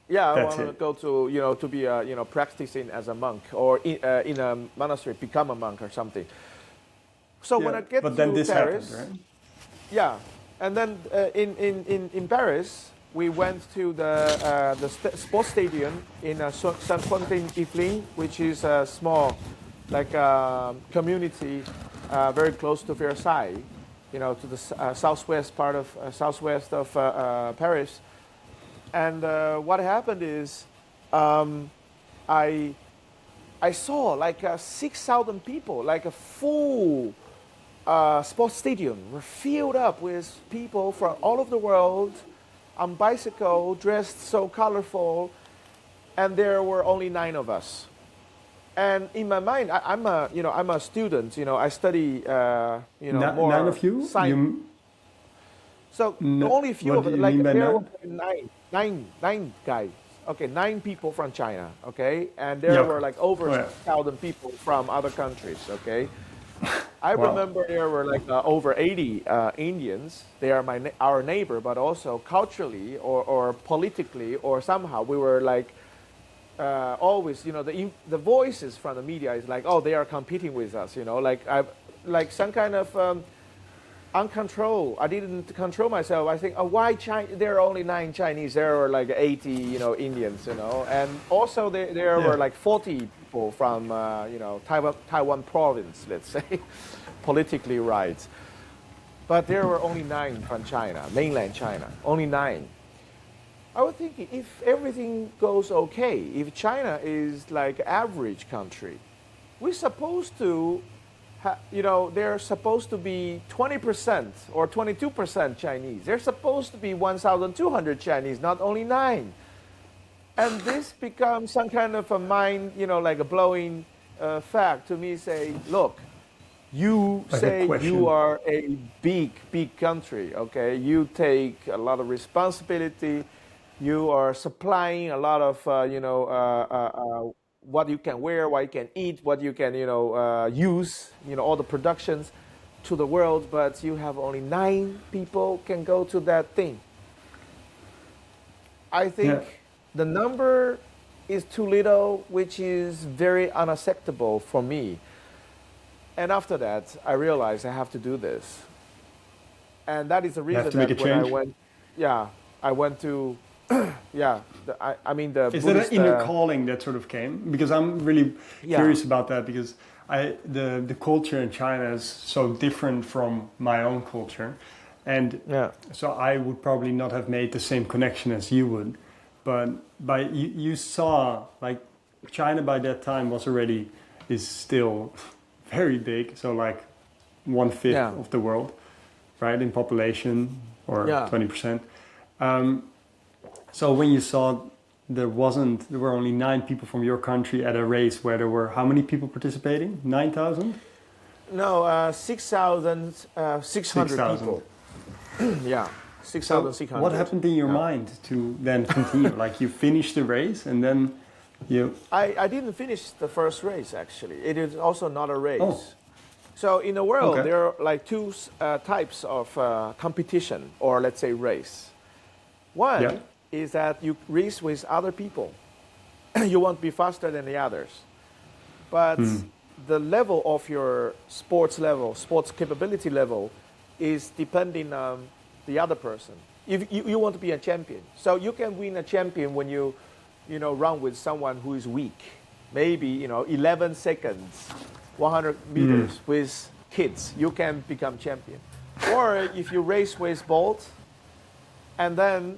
Speaker 1: Yeah, I want to go to to be practicing as a monk, or in a monastery, become a monk or something. So when I get to
Speaker 2: this
Speaker 1: Paris,
Speaker 2: happened, right?
Speaker 1: Yeah, and then in Paris, we went to the sports stadium in Saint-Quentin-Yvelines, which is a small, community, very close to Versailles, to the southwest of Paris. And what happened is, I saw 6,000 people, like a full sports stadium were filled up with people from all over the world on bicycle, dressed so colorful, and there were only 9 of us. And in my mind, I'm a student. I study more
Speaker 2: 9 of you.
Speaker 1: Science. So only a few of them. There were nine guys. Okay, 9 people from China. Okay, and there were over 1,000 people from other countries. Okay. I remember there were over 80 Indians. They are our neighbor, but also culturally or politically or somehow we were always, the voices from the media is oh, they are competing with us, some kind of uncontrolled. I didn't control myself. I think, why there are only 9 Chinese? There were 80, Indians, and also there were 40 people from, Taiwan province, let's say, politically right. But there were only 9 from China, mainland China, only 9. I was thinking, if everything goes okay, if China is average country, we're supposed to, they're supposed to be 20% or 22% Chinese. They're supposed to be 1,200 Chinese, not only 9. And this becomes some kind of a mind, a blowing fact to me, say, look, you say you are a big country, okay? You take a lot of responsibility. You are supplying a lot of what you can wear, what you can eat, what you can use, all the productions to the world, but you have only 9 people can go to that thing. I
Speaker 2: Yeah.
Speaker 1: think the number is too little, which is very unacceptable for me. And after that, I realized I have to do this. And that is the
Speaker 2: You have
Speaker 1: reason
Speaker 2: to make a
Speaker 1: that when I
Speaker 2: change.
Speaker 1: went, yeah, I went to, yeah, I mean the
Speaker 2: Is that an
Speaker 1: Buddhist,
Speaker 2: inner calling that sort of came? Because I'm really
Speaker 1: yeah,
Speaker 2: curious about that because the culture in China is so different from my own culture, and
Speaker 1: yeah,
Speaker 2: so I would probably not have made the same connection as you would. But you saw like China by that time was already is still very big, so like 1/5
Speaker 1: yeah,
Speaker 2: of the world, right, in population or
Speaker 1: yeah.
Speaker 2: 20%. So when you saw there were only 9 people from your country at a race where there were how many people participating? 9,000?
Speaker 1: No, 6,600
Speaker 2: 6,000.
Speaker 1: people. Yeah,
Speaker 2: So what
Speaker 1: 6,600.
Speaker 2: happened in your
Speaker 1: Yeah.
Speaker 2: mind to then continue? Like you finished the race and then you,
Speaker 1: I didn't finish the first race actually. It is also not a
Speaker 2: oh,
Speaker 1: race. So in the world,
Speaker 2: okay.
Speaker 1: there are like two types of competition, or let's say race.
Speaker 2: Yeah.
Speaker 1: One is that you race with other people. You want to be faster than the others. But the level of your sports level, sports capability level, is depending on the other person. If you want to be a champion, so you can win a champion when run with someone who is weak. Maybe 11 seconds, 100 meters with kids, you can become champion. Or if you race with Bolt, and then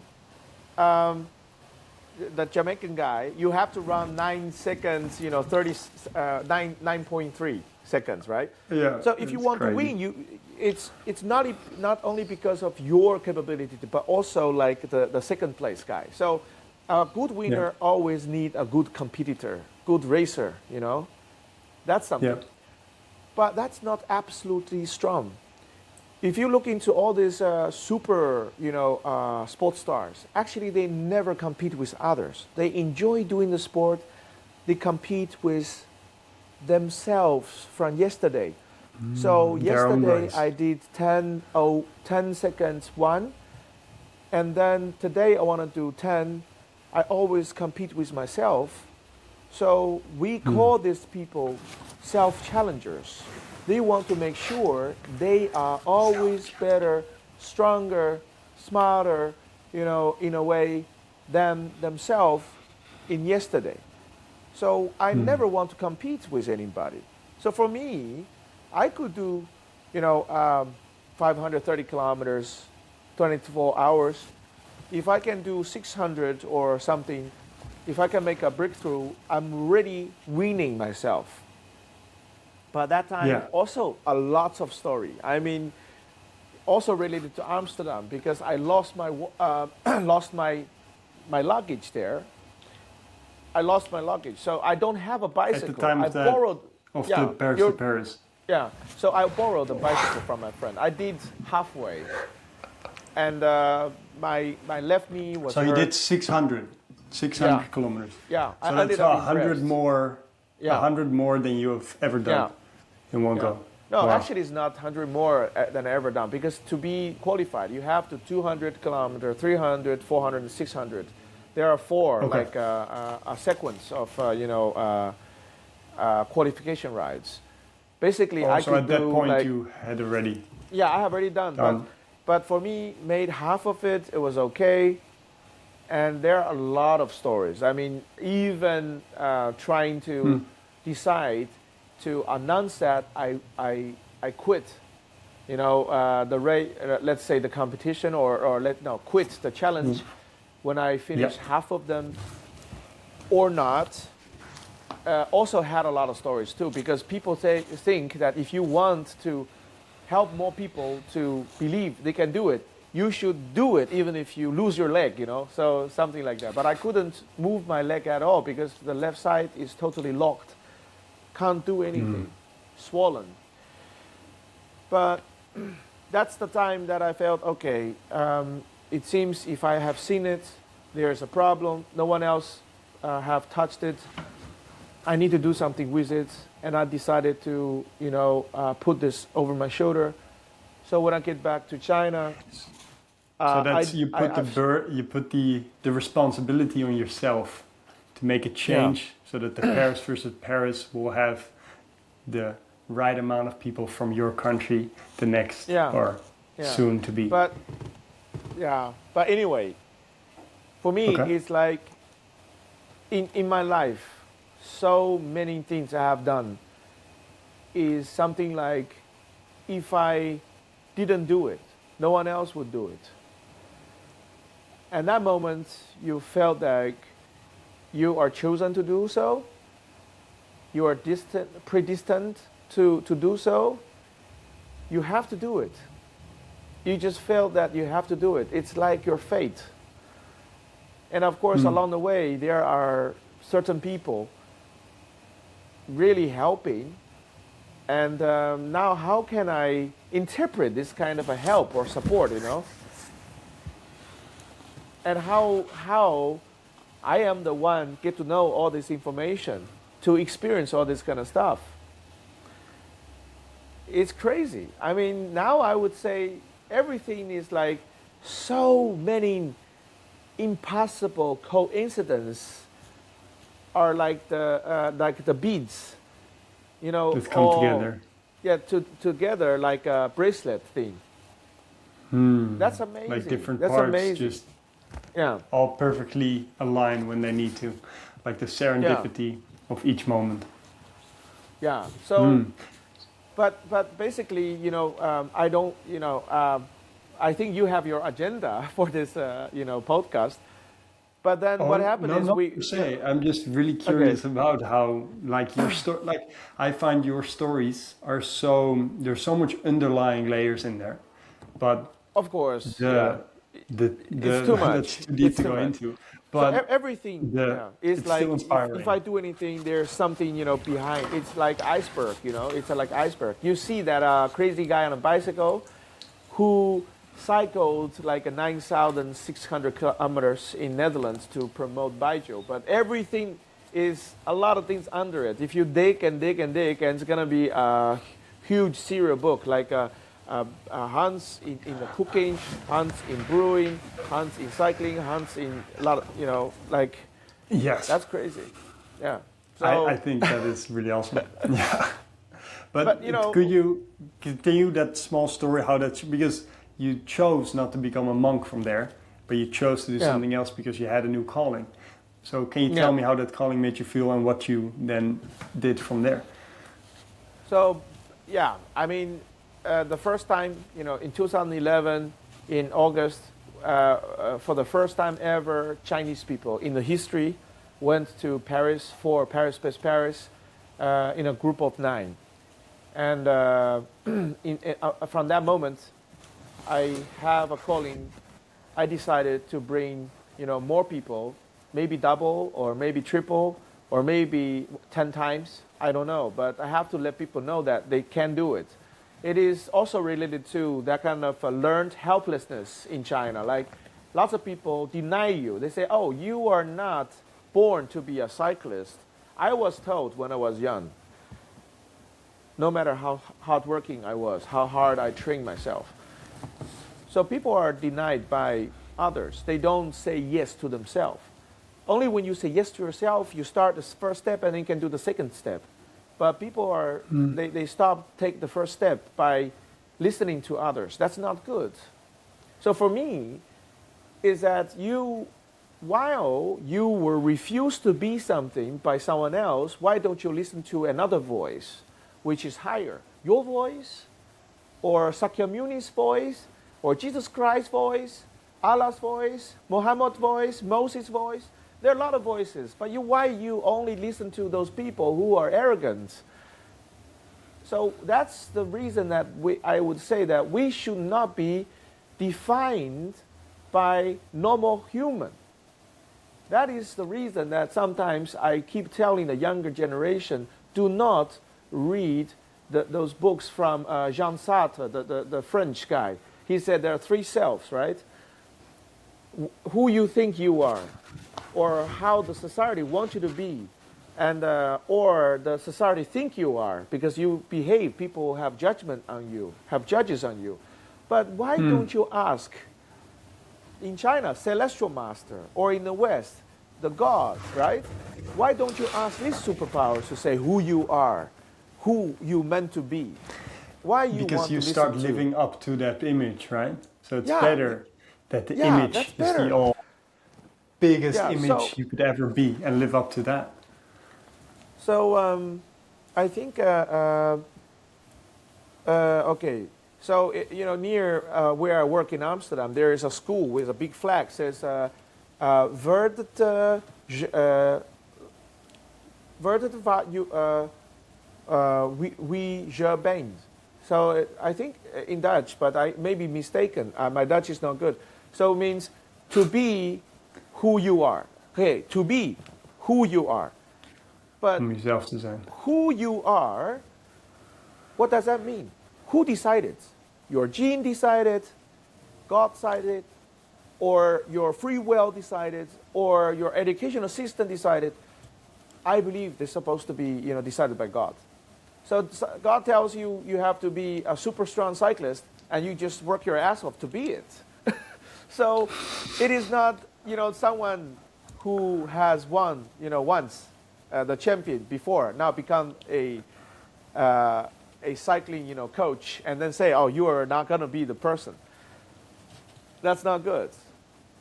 Speaker 1: the Jamaican guy, you have to run 9 seconds, 9.3 seconds, right?
Speaker 2: Yeah,
Speaker 1: So if you
Speaker 2: it's
Speaker 1: want to
Speaker 2: crazy.
Speaker 1: win, it's not only because of your capability, but also like the second place guy. So a good
Speaker 2: Yeah.
Speaker 1: winner always need a good competitor, good racer. That's
Speaker 2: Yeah.
Speaker 1: something. But that's not absolutely strong. If you look into all these super, sports stars, actually they never compete with others. They enjoy doing the sport. They compete with themselves from yesterday. So
Speaker 2: Their own
Speaker 1: yesterday
Speaker 2: race.
Speaker 1: I did 10 seconds one, and then today I want to do 10. I always compete with myself. So we call these people self-challengers. They want to make sure they are always better, stronger, smarter, in a way than themselves in yesterday. So I never want to compete with anybody. So for me, I could do, 530 kilometers, 24 hours. If I can do 600 or something, if I can make a breakthrough, I'm really winning myself. But that time,
Speaker 2: Yeah.
Speaker 1: also a lot of story. I mean, also related to Amsterdam because I lost my lost my luggage there. I lost my luggage, so I don't have a
Speaker 2: At the
Speaker 1: bicycle.
Speaker 2: time
Speaker 1: I
Speaker 2: of that
Speaker 1: borrowed.
Speaker 2: of the
Speaker 1: Yeah,
Speaker 2: Paris to
Speaker 1: you're,
Speaker 2: Paris.
Speaker 1: yeah. So I borrowed a bicycle from my friend. I did halfway, and my left knee was
Speaker 2: So you
Speaker 1: hurt.
Speaker 2: did 600,
Speaker 1: Yeah,
Speaker 2: 600 kilometers.
Speaker 1: yeah. I
Speaker 2: So that's
Speaker 1: ended up
Speaker 2: a
Speaker 1: in
Speaker 2: hundred
Speaker 1: Brest.
Speaker 2: more,
Speaker 1: Yeah,
Speaker 2: 100 more than you have ever done
Speaker 1: yeah.
Speaker 2: in one
Speaker 1: Yeah.
Speaker 2: go.
Speaker 1: No,
Speaker 2: Wow.
Speaker 1: actually, it's not 100 more than I ever done because to be qualified, you have to 200 kilometer, 300, 400, and 600. There are four,
Speaker 2: Okay.
Speaker 1: like a sequence of qualification rides. Basically, I
Speaker 2: Also,
Speaker 1: could
Speaker 2: at that
Speaker 1: do
Speaker 2: point,
Speaker 1: like
Speaker 2: you had already
Speaker 1: yeah, I have already done,
Speaker 2: done.
Speaker 1: but for me, made half of it. It was okay, and there are a lot of stories. I mean, even trying to decide to announce that I quit. Let's say the competition, or quit the challenge when I finished
Speaker 2: Yeah.
Speaker 1: half of them or not. Also had a lot of stories too because people think that if you want to help more people to believe they can do it, you should do it even if you lose your leg. So something like that. But I couldn't move my leg at all because the left side is totally locked, can't do anything, swollen. But that's the time that I felt okay. It seems if I have seen it, there's a problem. No one else have touched it. I need to do something with it, and I decided to, put this over my shoulder. So when I get back to China,
Speaker 2: So that's
Speaker 1: I,
Speaker 2: you
Speaker 1: I,
Speaker 2: put
Speaker 1: I've,
Speaker 2: you put the responsibility on yourself to make a change, so that the Paris versus Paris will have the right amount of people from your country the next or soon to be.
Speaker 1: But but anyway, for me,
Speaker 2: Okay.
Speaker 1: it's like in my life, so many things I have done is something like if I didn't do it, no one else would do it. And that moment, you felt like you are chosen to do so, you are predestined to do so, you have to do it. You just felt that you have to do it. It's like your fate. And of course, along the way, there are certain people really helping. And now how can I interpret this kind of a help or support, And how I am the one get to know all this information, to experience all this kind of stuff. It's crazy. I mean, now I would say everything is like so many impossible coincidences are like the beads,
Speaker 2: Just come together.
Speaker 1: Yeah, together like a bracelet thing. That's amazing.
Speaker 2: Like different
Speaker 1: That's
Speaker 2: parts
Speaker 1: amazing.
Speaker 2: just
Speaker 1: Yeah.
Speaker 2: all perfectly align when they need to, like the serendipity of each moment.
Speaker 1: Yeah. So, but basically, I don't, I think you have your agenda for this, podcast. But then what happened is
Speaker 2: not
Speaker 1: we.
Speaker 2: per se. I'm just really curious about how, like your story. Like I find your stories are there's so much underlying layers in there, but
Speaker 1: Of course.
Speaker 2: it's
Speaker 1: too much.
Speaker 2: That's too deep
Speaker 1: It's
Speaker 2: to
Speaker 1: too
Speaker 2: go
Speaker 1: much.
Speaker 2: into.
Speaker 1: So
Speaker 2: But
Speaker 1: everything is
Speaker 2: it's
Speaker 1: like
Speaker 2: still inspiring.
Speaker 1: if I do anything, there's something behind. It's like iceberg, It's like iceberg. You see that crazy guy on a bicycle, who cycled like a 9,600 kilometers in Netherlands to promote Baijiu. But everything is a lot of things under it. If you dig and dig and dig, and it's gonna be a huge serial book like. Hans in the cooking, Hans in brewing, Hans in cycling, Hans in a lot of, like,
Speaker 2: yes,
Speaker 1: that's crazy. Yeah. So,
Speaker 2: I think that is really awesome. Yeah. But
Speaker 1: you know-
Speaker 2: could you continue that small story, how that's, because you chose not to become a monk from there, but you chose to do something else because you had a new calling. So can you tell me how that calling made you feel and what you then did from there?
Speaker 1: So, I mean, the first time, in 2011, in August, for the first time ever, Chinese people in the history went to Paris for Paris Space Paris in a group of 9. And from that moment, I have a calling. I decided to bring, more people, maybe double or maybe triple or maybe 10 times. I don't know, but I have to let people know that they can do it. It is also related to that kind of learned helplessness in China. Like, lots of people deny you. They say, oh, you are not born to be a cyclist. I was told when I was young, no matter how hardworking I was, how hard I trained myself. So people are denied by others. They don't say yes to themselves. Only when you say yes to yourself, you start the first step and then you can do the second step. But people are, they take the first step by listening to others. That's not good. So for me, is that while you were refused to be something by someone else, why don't you listen to another voice, which is higher? Your voice, or Sakyamuni's voice, or Jesus Christ's voice, Allah's voice, Muhammad's voice, Moses' voice. There are a lot of voices, but why you only listen to those people who are arrogant? So that's the reason that I would say that we should not be defined by normal human. That is the reason that sometimes I keep telling the younger generation, do not read those books from Jean Sartre, the French guy. He said there are 3 selves, right? who you think you are, or how the society wants you to be, and or the society think you are because you behave. People have judgment on you, have judges on you. But why don't you ask? In China, celestial master, or in the West, the God, right? Why don't you ask these superpowers to say who you are, who you meant to be? Why you
Speaker 2: Because
Speaker 1: want
Speaker 2: you
Speaker 1: to
Speaker 2: start
Speaker 1: listen
Speaker 2: living
Speaker 1: to?
Speaker 2: up to that image, right? So it's
Speaker 1: Yeah,
Speaker 2: better that the
Speaker 1: yeah,
Speaker 2: image
Speaker 1: that's
Speaker 2: is
Speaker 1: better.
Speaker 2: the all biggest
Speaker 1: Yeah,
Speaker 2: image you could ever be and live up to that.
Speaker 1: so I think okay. So near where I work in Amsterdam, there is a school with a big flag says "Verdet verdet wat you we je bent." So I think in Dutch, but I may be mistaken. My Dutch is not good. So it means to be who you are. Okay, to be who you are. But
Speaker 2: Om jezelf te zijn.
Speaker 1: who you are, what does that mean? Who decided? Your gene decided, God decided, or your free will decided, or your educational system decided. I believe they're supposed to be, decided by God. So God tells you you have to be a super strong cyclist, and you just work your ass off to be it. So it is not, someone who has won, once the champion before, now become a cycling, coach, and then say, oh, you are not going to be the person. That's not good.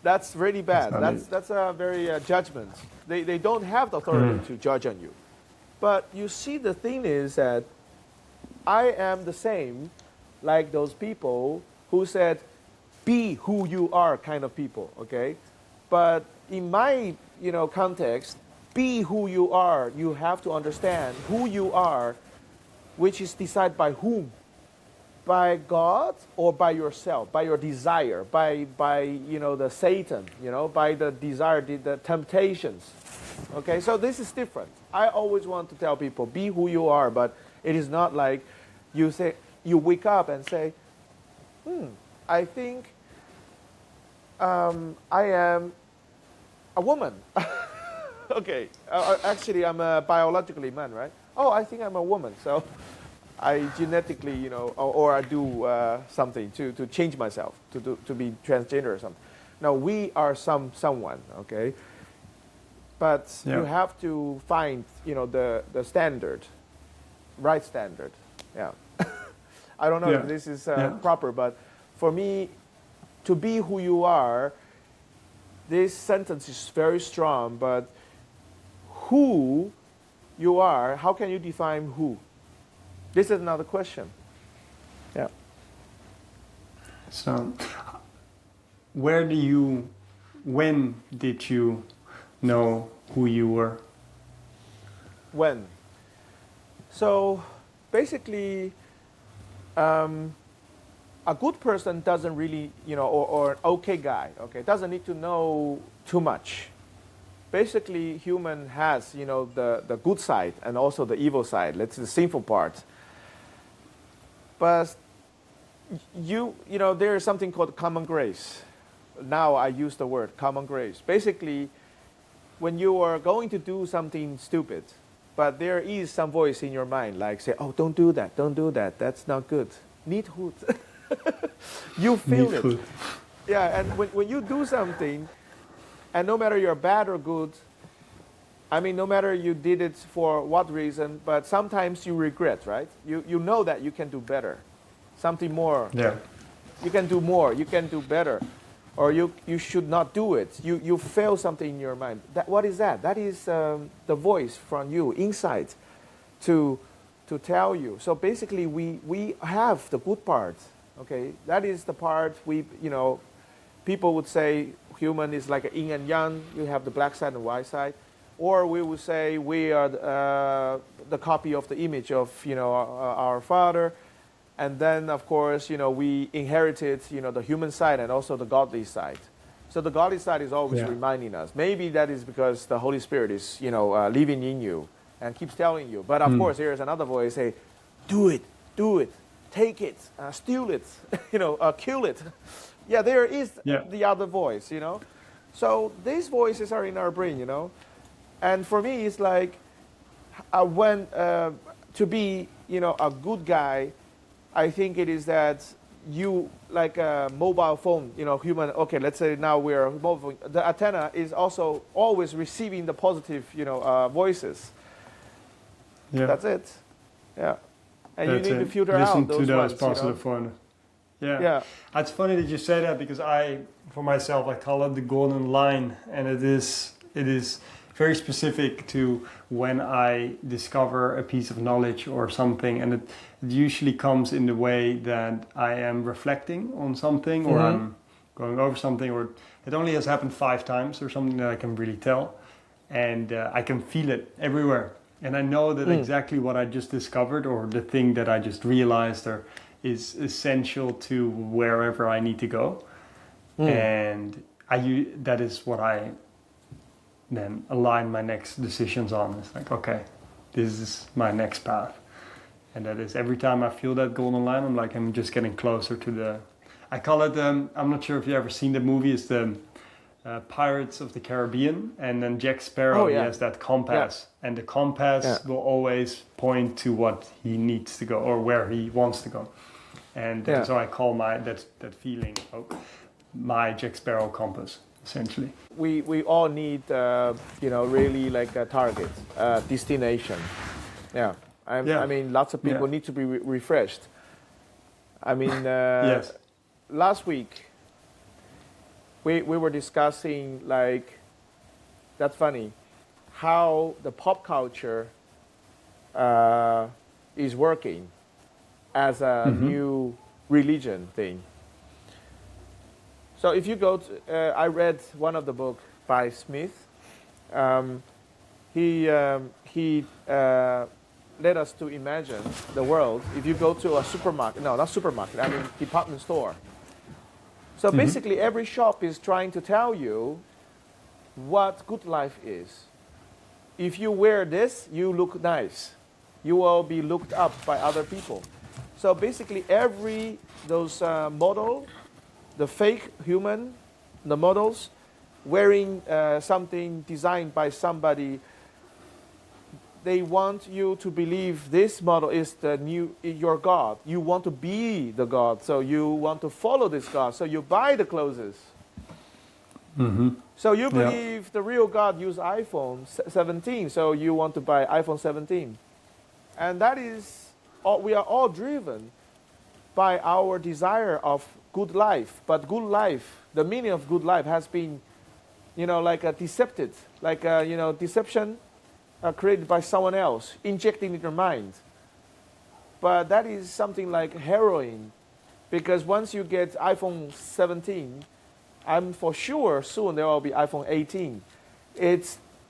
Speaker 1: That's really bad. That's a very judgment. They don't have the authority to judge on you. But you see, the thing is that I am the same like those people who said, be who you are kind of people, okay? But in my, context, be who you are, you have to understand who you are, which is decided by whom? By God or by yourself, by your desire, by the Satan, by the desire, the temptations. Okay, so this is different. I always want to tell people, be who you are, but it is not like you wake up and say, I think I am a woman. Okay, actually I'm a biologically man, right? Oh, I think I'm a woman, so I genetically, or I do something to change myself, to be transgender or something. Now, we are someone, okay? But you have to find, the standard, right standard. Yeah. I don't know if this is proper, but for me, to be who you are, this sentence is very strong, but who you are, how can you define who? This is another question. Yeah.
Speaker 2: So, when did you know who you were?
Speaker 1: When? So, basically, a good person doesn't really, or an okay guy, okay, doesn't need to know too much. Basically, human has, the good side and also the evil side. That's the sinful part. But there is something called common grace. Now I use the word common grace. Basically, when you are going to do something stupid, but there is some voice in your mind like say, oh, don't do that, that's not good. Niet goed. You feel
Speaker 2: Niet
Speaker 1: it.
Speaker 2: goed.
Speaker 1: Yeah, and when you do something, and no matter you're bad or good, I mean, no matter you did it for what reason, but sometimes you regret, right? You know that you can do better, something more.
Speaker 2: Yeah.
Speaker 1: You can do more, you can do better, or you should not do it. You fail something in your mind. What is that? That is the voice from you inside to tell you. So basically, we have the good part. Okay, that is the part people would say human is like a yin and yang. You have the black side and white side. Or we would say we are the copy of the image of our Father, and then of course we inherited the human side and also the godly side. So the godly side is always reminding us. Maybe that is because the Holy Spirit is living in you and keeps telling you. But of course there is another voice say, do it, take it, steal it, kill it. Yeah, there is
Speaker 2: Yeah.
Speaker 1: the other voice, you know. So these voices are in our brain, you know. And for me, it's like when to be, you know, a good guy, I think it is that you like a mobile phone, you know, human. Okay, let's say now we're mobile. The antenna is also always receiving the positive, you know, voices.
Speaker 2: Yeah.
Speaker 1: That's it. Yeah, and
Speaker 2: That's
Speaker 1: you need
Speaker 2: it.
Speaker 1: to filter
Speaker 2: Listen
Speaker 1: out
Speaker 2: to
Speaker 1: those
Speaker 2: those
Speaker 1: ones.
Speaker 2: positive phone. Yeah.
Speaker 1: Yeah.
Speaker 2: It's funny that you say that because for myself, I call it the golden line, and it is very specific to when I discover a piece of knowledge or something, and it usually comes in the way that I am reflecting on something, or I'm going over something, or it only has happened 5 times or something that I can really tell, and I can feel it everywhere, and I know that exactly what I just discovered or the thing that I just realized or is essential to wherever I need to go. And that is what I then align my next decisions on. It's like, okay, this is my next path. And that is every time I feel that golden line, I'm like, I'm just getting closer to I call it, I'm not sure if you've ever seen the movie, it's the Pirates of the Caribbean. And then Jack Sparrow, he has that compass. Yeah. And the compass will always point to what he needs to go or where he wants to go. And so I call that feeling my Jack Sparrow compass, essentially.
Speaker 1: We all need, you know, really like a target, destination. Yeah. I mean, lots of people need to be refreshed. I mean,
Speaker 2: yes.
Speaker 1: Last week, we were discussing, like, that's funny, how the pop culture is working as a new religion thing. So if you go to, I read one of the book by Smith. He led us to imagine the world. If you go to a supermarket, no, not supermarket, I mean department store. So basically every shop is trying to tell you what good life is. If you wear this, you look nice. You will be looked up by other people. So basically those model, the fake human, the models, wearing something designed by somebody, they want you to believe this model is your God. You want to be the God, so you want to follow this God. So you buy the clothes. So you believe the real God used iPhone 17, so you want to buy iPhone 17. And that is, we are all driven by our desire of good life. But good life, the meaning of good life has been, you know, like a decepted, like a, you know, deception created by someone else, injecting in your mind. But that is something like heroin, because once you get iPhone 17, I'm for sure soon there will be iPhone 18.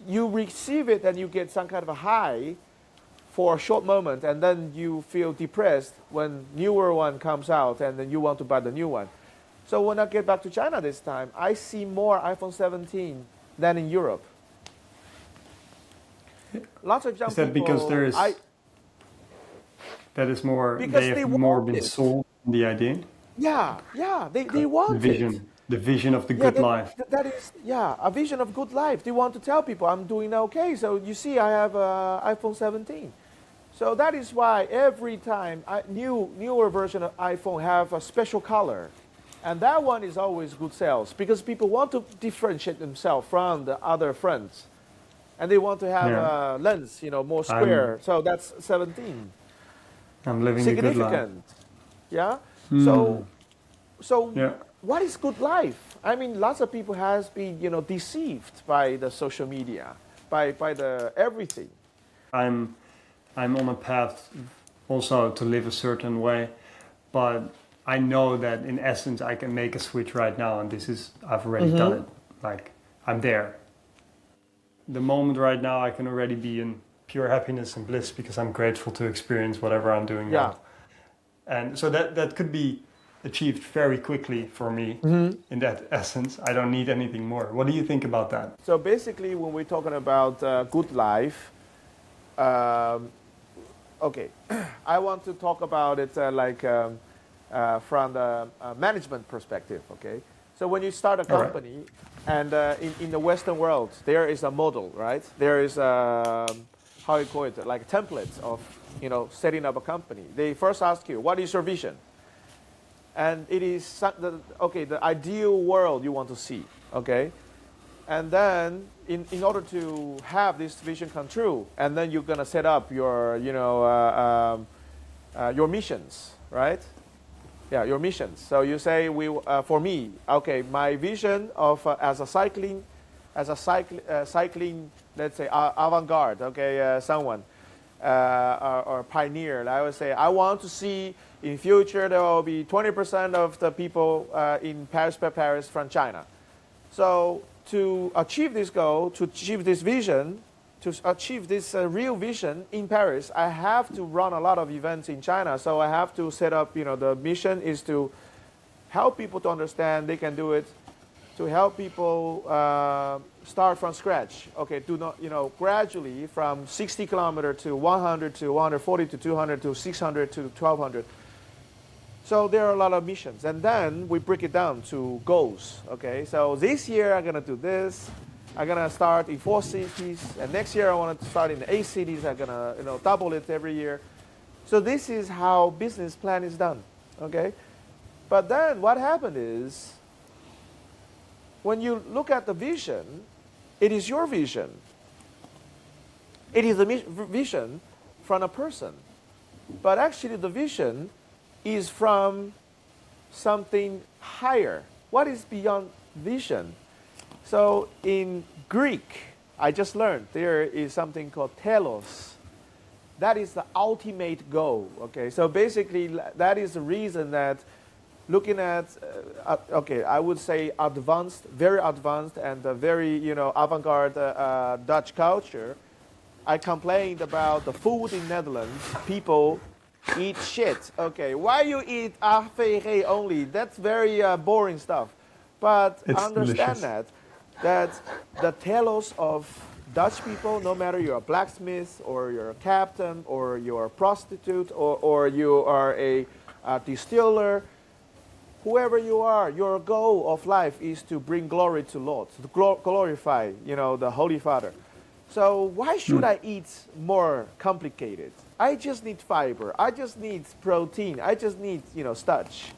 Speaker 1: You receive it and you get some kind of a high for a short moment, and then you feel depressed when newer one comes out, and then you want to buy the new one. So when I get back to China this time, I see more iPhone 17 than in Europe. Lots of young
Speaker 2: people. Is that because there is that is more? They have more been sold the idea.
Speaker 1: Yeah, they want
Speaker 2: the vision of the good life.
Speaker 1: That is, a vision of good life. They want to tell people I'm doing okay. So you see, I have iPhone 17. So that is why every time newer version of iPhone have a special color, and that one is always good sales because people want to differentiate themselves from the other friends, and they want to have a lens, you know, more square. So that's 17.
Speaker 2: I'm living a good life.
Speaker 1: Yeah. So what is good life? I mean, lots of people has been, you know, deceived by the social media, by the everything.
Speaker 2: I'm on a path also to live a certain way, but I know that in essence I can make a switch right now, and I've already done it. Like, I'm there. The moment right now I can already be in pure happiness and bliss because I'm grateful to experience whatever I'm doing now. And so that could be achieved very quickly for me in that essence. I don't need anything more. What do you think about that?
Speaker 1: So basically when we're talking about good life, okay, I want to talk about it from the management perspective. Okay, so when you start a
Speaker 2: All right.
Speaker 1: company, and in the Western world, there is a model, right? There is a, how you call it, like templates of setting up a company. They first ask you, what is your vision? And it is the ideal world you want to see. Okay, and then in order to have this vision come true, and then you're gonna set up your your missions, right? Yeah, your missions. So you say for me, okay, my vision of as a cycling, let's say avant-garde, okay, someone or pioneer. I would say I want to see in future there will be 20% of the people in Paris from China. So to achieve this goal, to achieve this vision, to achieve this real vision in Paris, I have to run a lot of events in China. So I have to set up, the mission is to help people to understand they can do it, to help people start from scratch. Okay, do not, gradually from 60 kilometers to 100 to 140 to 200 to 600 to 1200. So there are a lot of missions, and then we break it down to goals. Okay, so this year I'm gonna do this. I'm gonna start in 4 cities, and next year I want to start in 8 cities. I'm gonna double it every year. So this is how business plan is done. Okay, but then what happened is when you look at the vision, it is your vision. It is the vision from a person, but actually the vision is from something higher. What is beyond vision? So in Greek, I just learned there is something called telos. That is the ultimate goal. Okay, so basically that is the reason that looking at, I would say advanced, very advanced, and very avant-garde Dutch culture. I complained about the food in Netherlands. People eat shit. Okay, why you eat AVG only? That's very boring stuff. But
Speaker 2: It's
Speaker 1: understand
Speaker 2: delicious.
Speaker 1: that the telos of Dutch people, no matter you're a blacksmith or you're a captain or you're a prostitute or you are a distiller, whoever you are, your goal of life is to bring glory to Lord, to glorify, the Holy Father. So why should I eat more complicated? I just need fiber. I just need protein. I just need, starch,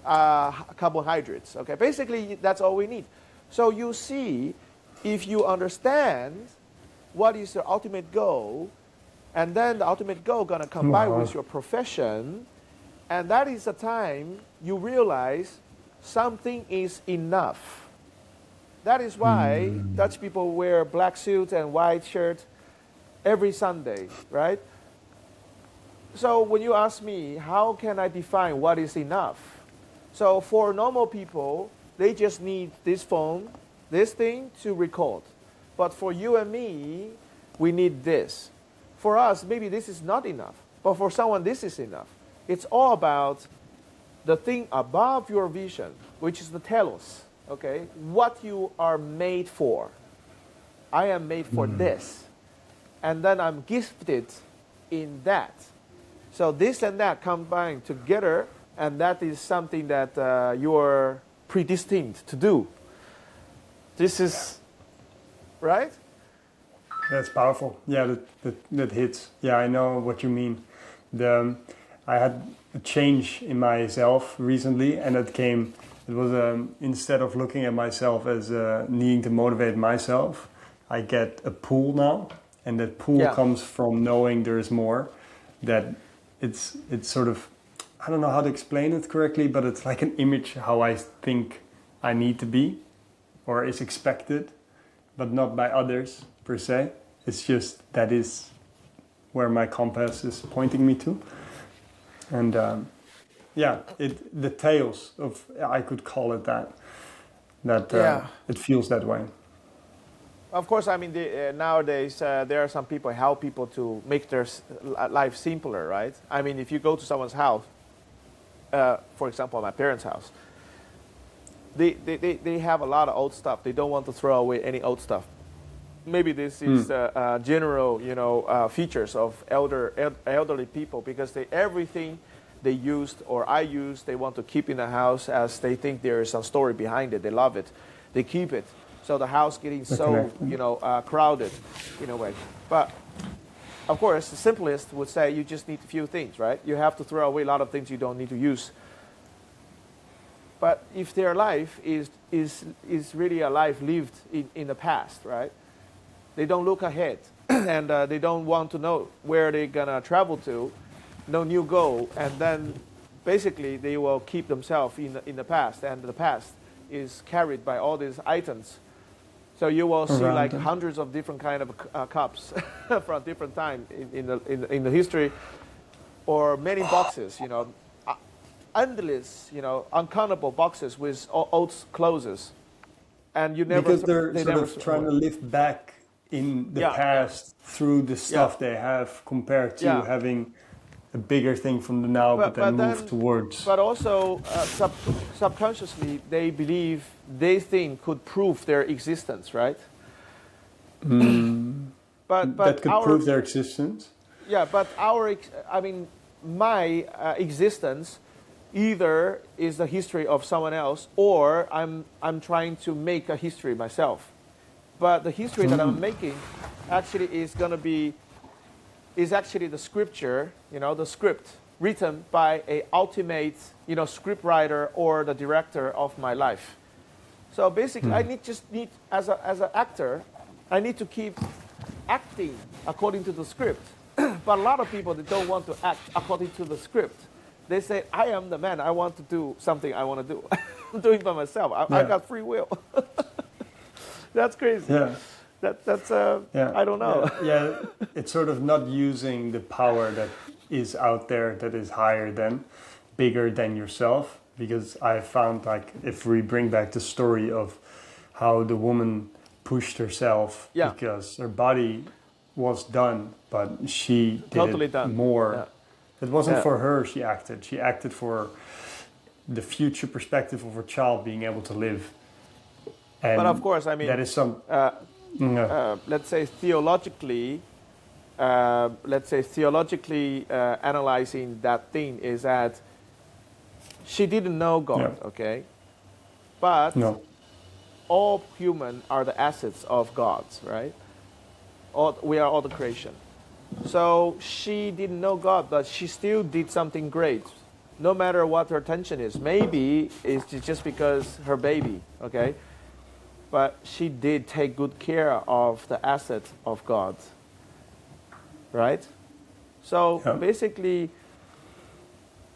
Speaker 1: carbohydrates. Okay, basically that's all we need. So you see, if you understand what is your ultimate goal, and then the ultimate goal gonna combine with your profession, and that is the time you realize something is enough. That is why Dutch people wear black suits and white shirt every Sunday, right? So when you ask me, how can I define what is enough? So for normal people, they just need this phone, this thing to record. But for you and me, we need this. For us, maybe this is not enough. But for someone, this is enough. It's all about the thing above your vision, which is the telos. Okay, what you are made for. I am made for this, and then I'm gifted in that. So this and that combine together, and that is something that you are predestined to do. This is right.
Speaker 2: That's powerful. Yeah, that hits. Yeah, I know what you mean. I had a change in myself recently, and it was instead of looking at myself as needing to motivate myself, I get a pull now, and that pull comes from knowing there is more. That it's sort of, I don't know how to explain it correctly, but it's like an image how I think I need to be, or is expected, but not by others per se. It's just that is where my compass is pointing me to, and. The tales of, I could call it that. It feels that way.
Speaker 1: Of course, I mean, nowadays there are some people help people to make their life simpler, right? I mean, if you go to someone's house, for example, my parents' house, they have a lot of old stuff. They don't want to throw away any old stuff. Maybe this is general, features of elderly people because everything they used or I used, they want to keep in the house as they think there is some story behind it. They love it. They keep it. So the house getting so, crowded in a way. But of course, the simplest would say you just need a few things, right? You have to throw away a lot of things you don't need to use. But if their life is really a life lived in the past, right? They don't look ahead, and they don't want to know where they're going to travel to, no new goal, and then basically they will keep themselves in the past, and the past is carried by all these items. So you will see like hundreds of different kind of cups from different time in the history, or many boxes, endless, uncountable boxes with old clothes, and you never
Speaker 2: because they're sort of trying to live back in the past through the stuff they have compared to having a bigger thing from the now, but then move towards.
Speaker 1: But also subconsciously, they believe they think could prove their existence, right? But
Speaker 2: that could prove their existence.
Speaker 1: Yeah, but my existence either is the history of someone else, or I'm trying to make a history myself. But the history that I'm making actually is actually the scripture, the script written by a ultimate, script writer or the director of my life. So basically, I just need as an actor, I need to keep acting according to the script. But a lot of people, they don't want to act according to the script. They say, I am the man. I want to do something I want to do. I'm doing it by myself. I got free will. That's crazy.
Speaker 2: Yeah.
Speaker 1: That's I don't know.
Speaker 2: Yeah, it's sort of not using the power that is out there that is higher than, bigger than yourself. Because I found, like, if we bring back the story of how the woman pushed herself because her body was done, but she did more. Yeah. It wasn't for her she acted. She acted for the future perspective of her child being able to live. And
Speaker 1: but of course,
Speaker 2: that is some...
Speaker 1: let's say theologically analyzing that thing is that she didn't know God, okay? But all human are the assets of God, right? We are all the creation. So she didn't know God, but she still did something great, no matter what her intention is. Maybe it's just because her baby, okay? But she did take good care of the asset of God, right? So basically,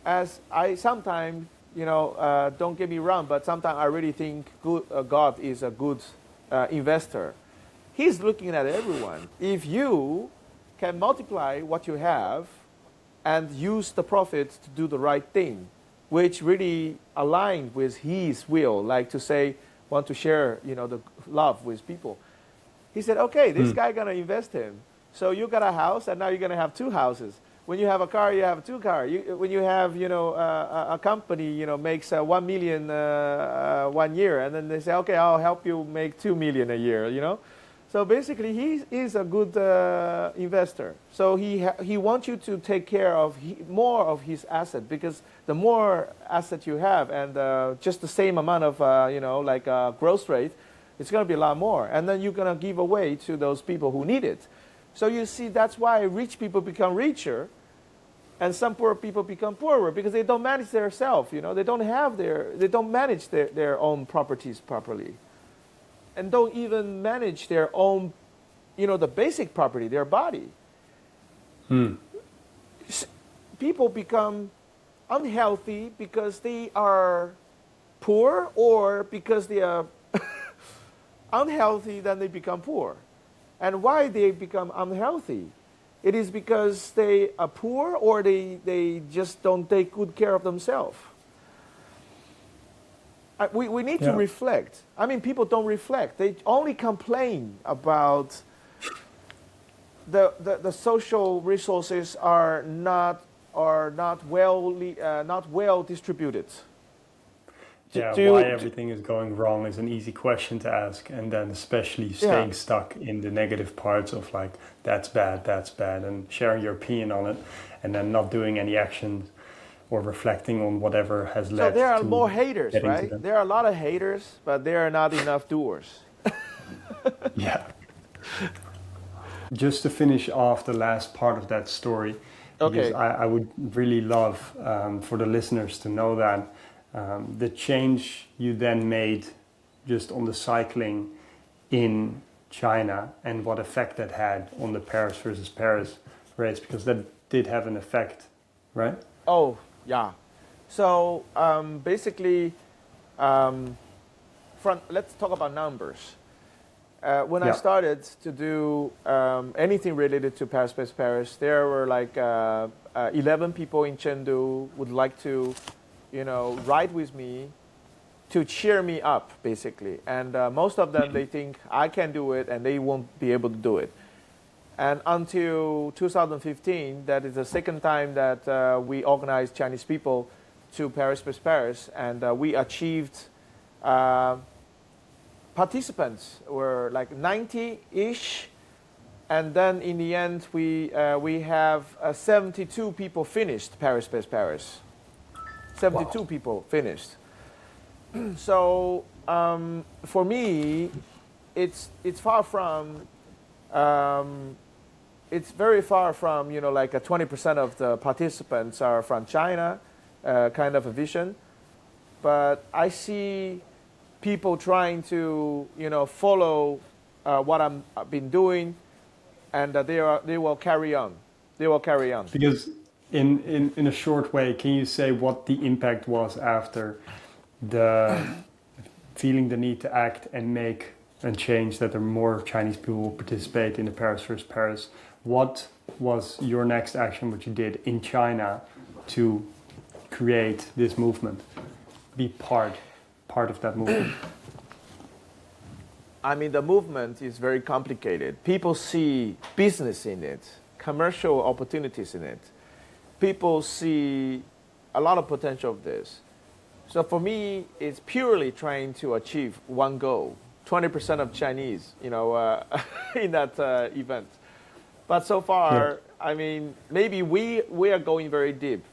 Speaker 1: as I sometimes, don't get me wrong, but sometimes I really think God is a good investor. He's looking at everyone. If you can multiply what you have and use the profits to do the right thing, which really aligned with His will, like to say, want to share, the love with people. He said, okay, this guy gonna invest him. So you got a house, and now you're gonna have two houses. When you have a car, you have two cars. When you have, a company, makes 1 million 1 year, and then they say, okay, I'll help you make 2 million a year, So basically, he is a good investor. So he wants you to take care of more of his asset, because the more asset you have, and just the same amount of growth rate, it's going to be a lot more. And then you're going to give away to those people who need it. So you see, that's why rich people become richer, and some poor people become poorer, because they don't manage their self. They don't manage their own properties properly. And don't even manage their own, the basic property, their body. People become unhealthy because they are poor, or because they are unhealthy, then they become poor. And why they become unhealthy? It is because they are poor, or they just don't take good care of themselves. We need to reflect. People don't reflect. They only complain about the social resources are not well distributed.
Speaker 2: Why everything is going wrong is an easy question to ask, and then especially staying stuck in the negative parts of, like, that's bad, and sharing your opinion on it, and then not doing any actions or reflecting on whatever has
Speaker 1: So
Speaker 2: led
Speaker 1: there are
Speaker 2: to
Speaker 1: more haters,
Speaker 2: getting to
Speaker 1: right?
Speaker 2: them.
Speaker 1: There are a lot of haters, but there are not enough doers.
Speaker 2: Yeah. Just to finish off the last part of that story, because
Speaker 1: Okay.
Speaker 2: I would really love for the listeners to know that the change you then made just on the cycling in China and what effect that had on the Paris versus Paris race, because that did have an effect, right?
Speaker 1: Oh, yeah. So basically, let's talk about numbers. When I
Speaker 2: Yeah.
Speaker 1: started to do anything related to Paris Space Paris, there were like 11 people in Chengdu would like to, ride with me to cheer me up, basically. And most of them, they think I can do it and they won't be able to do it. And until 2015, that is the second time that we organized Chinese people to Paris Space Paris, and we achieved participants were like 90-ish, and then in the end we have 72 people finished Paris Space Paris. 72
Speaker 2: Wow.
Speaker 1: people finished. So for me, it's far from. It's very far from, like 20% of the participants are from China, kind of a vision. But I see people trying to, follow what I've been doing, and they will carry on. They will carry on.
Speaker 2: Because in a short way, can you say what the impact was after the feeling the need to act and make a change that there are more Chinese people will participate in the Paris versus Paris? What was your next action, what you did in China to create this movement, be part of that movement?
Speaker 1: I mean, the movement is very complicated. People see business in it, commercial opportunities in it. People see a lot of potential of this. So for me, it's purely trying to achieve one goal, 20% of Chinese, in that event. But so far,
Speaker 2: Yeah.
Speaker 1: I mean, maybe we are going very deep.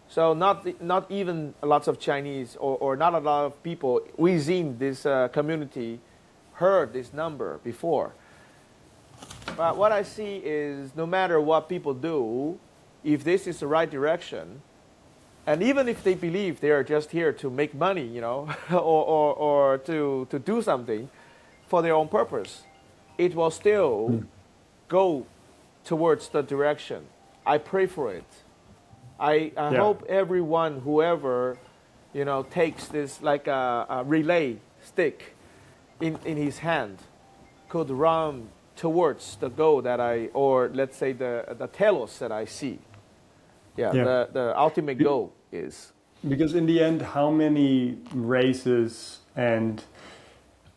Speaker 1: So not even lots of Chinese or not a lot of people within this community heard this number before. But what I see is no matter what people do, if this is the right direction, and even if they believe they are just here to make money, or to do something for their own purpose, it will still go towards the direction. I pray for it. I hope everyone, whoever, takes this like a relay stick in his hand, could run towards the goal that or let's say the telos that I see. Yeah. The ultimate goal is.
Speaker 2: Because in the end, how many races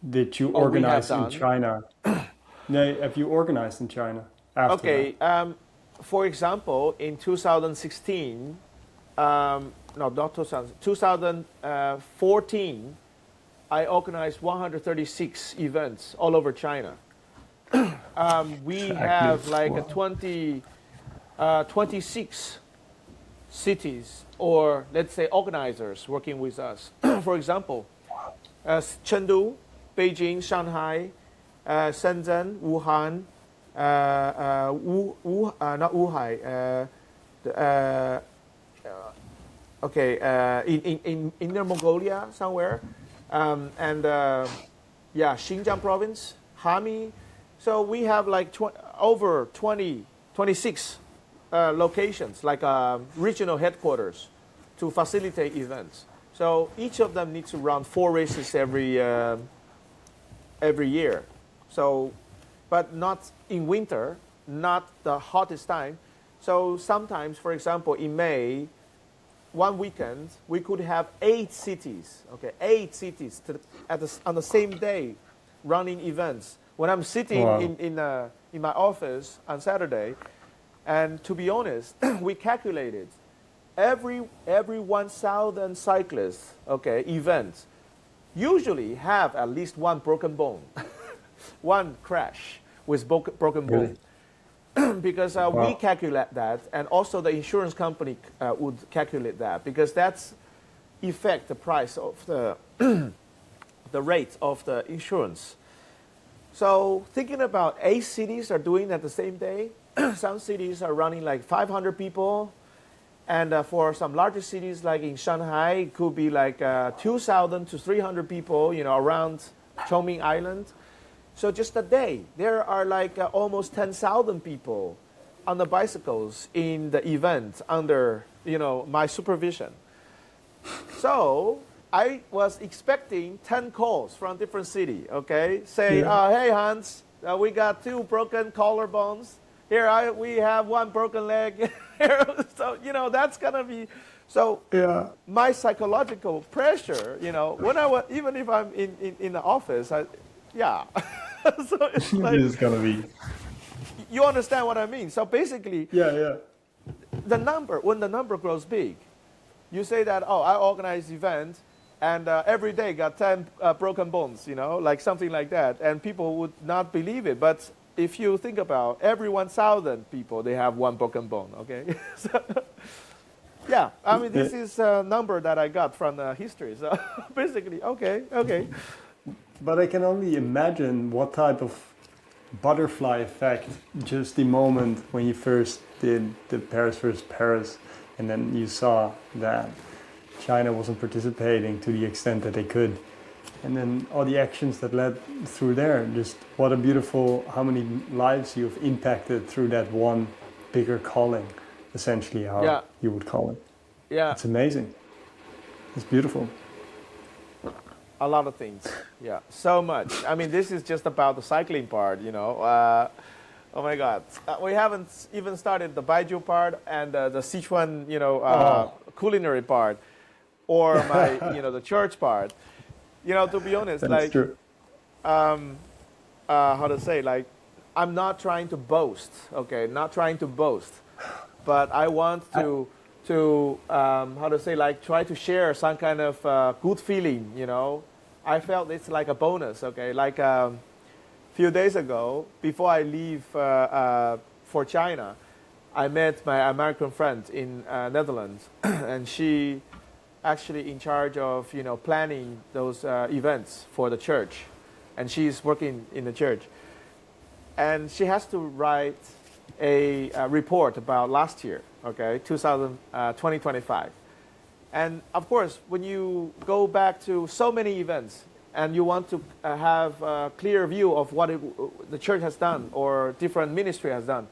Speaker 2: did you organize in China? Have you organized in China?
Speaker 1: Okay. For example, in 2016, no, not 2000, 2014, I organized 136 events all over China. We have like a 26 cities, or let's say organizers working with us. For example, Chengdu, Beijing, Shanghai, Shenzhen, Wuhan, not Wuhai, in Inner Mongolia somewhere, and Xinjiang province, Hami. So we have like over 26 locations, like regional headquarters, to facilitate events. So each of them needs to run 4 races every year. So, but not in winter, not the hottest time. So sometimes, for example, in May, one weekend we could have 8 cities. Okay, 8 cities on the same day, running events. When I'm sitting in my office on Saturday, and to be honest, we calculated every 1,000 cyclists, events, usually have at least one broken bone, one crash with broken bone.
Speaker 2: Really?
Speaker 1: because we calculate that, and also the insurance company would calculate that, because that's affect the price of the the rate of the insurance. So thinking about 8 cities are doing that the same day. Some cities are running like 500 people, and for some larger cities like in Shanghai, it could be like 2,000 to 300 people, around Chongming Island. So just a day, there are like almost 10,000 people on the bicycles in the event under, my supervision. So I was expecting 10 calls from different city, okay? Say, hey Hans, we got 2 broken collarbones. Here we have 1 broken leg. So, that's gonna be, so my psychological pressure, when I was, even if I'm in the office, so it's like,
Speaker 2: This is gonna be.
Speaker 1: you understand what I mean? So basically, when the number grows big, you say that, I organize event, and every day got 10 broken bones, like something like that, and people would not believe it. But if you think about every 1,000 people, they have 1 broken bone, okay? So, I mean, this is a number that I got from the history. So basically, okay.
Speaker 2: But I can only imagine what type of butterfly effect just the moment when you first did the Paris versus Paris, and then you saw that China wasn't participating to the extent that they could, and then all the actions that led through there. Just what a beautiful, how many lives you've impacted through that one bigger calling, essentially, how you would call it.
Speaker 1: Yeah,
Speaker 2: it's amazing. It's beautiful.
Speaker 1: A lot of things, so much. I mean, this is just about the cycling part, oh my God, we haven't even started the Baijiu part and the Sichuan, culinary part, or my, the church part. To be honest,
Speaker 2: That's
Speaker 1: like,
Speaker 2: true.
Speaker 1: how to say, like, I'm not trying to boast, okay, not trying to boast, but I want to how to say, like, try to share some kind of good feeling, I felt it's like a bonus, okay, like few days ago, before I leave for China, I met my American friend in Netherlands, and she actually in charge of, planning those events for the church, and she's working in the church, and she has to write a report about last year, okay, 2025. And of course, when you go back to so many events and you want to have a clear view of what the church has done or different ministry has done,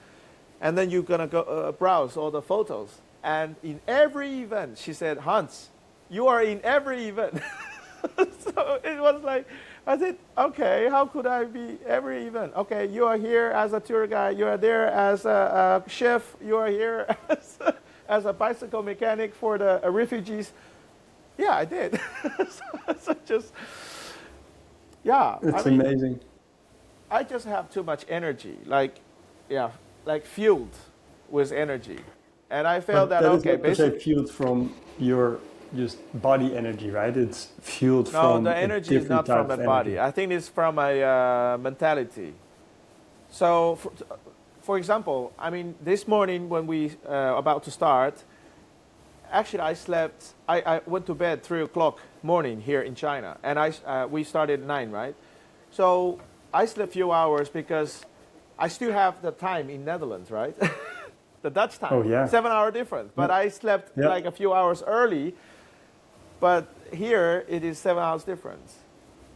Speaker 1: and then you're going to go browse all the photos. And in every event, she said, Hans, you are in every event. So it was like, I said, okay, how could I be every event? Okay, you are here as a tour guide, you are there as a chef, you are here as a bicycle mechanic for the refugees. Yeah, I did. So just,
Speaker 2: It's amazing.
Speaker 1: I just have too much energy, like fueled with energy. And I felt that, okay,
Speaker 2: basically fueled from your just body energy, right? It's fueled from
Speaker 1: the energy is not from my body. I think it's from my mentality. So, for example, I mean, this morning when we about to start, actually I slept. I went to bed 3 o'clock morning here in China, and we started at 9, right? So I slept a few hours because I still have the time in Netherlands, right? The Dutch time, 7-hour difference. But I slept like a few hours early. But here it is 7 hours difference.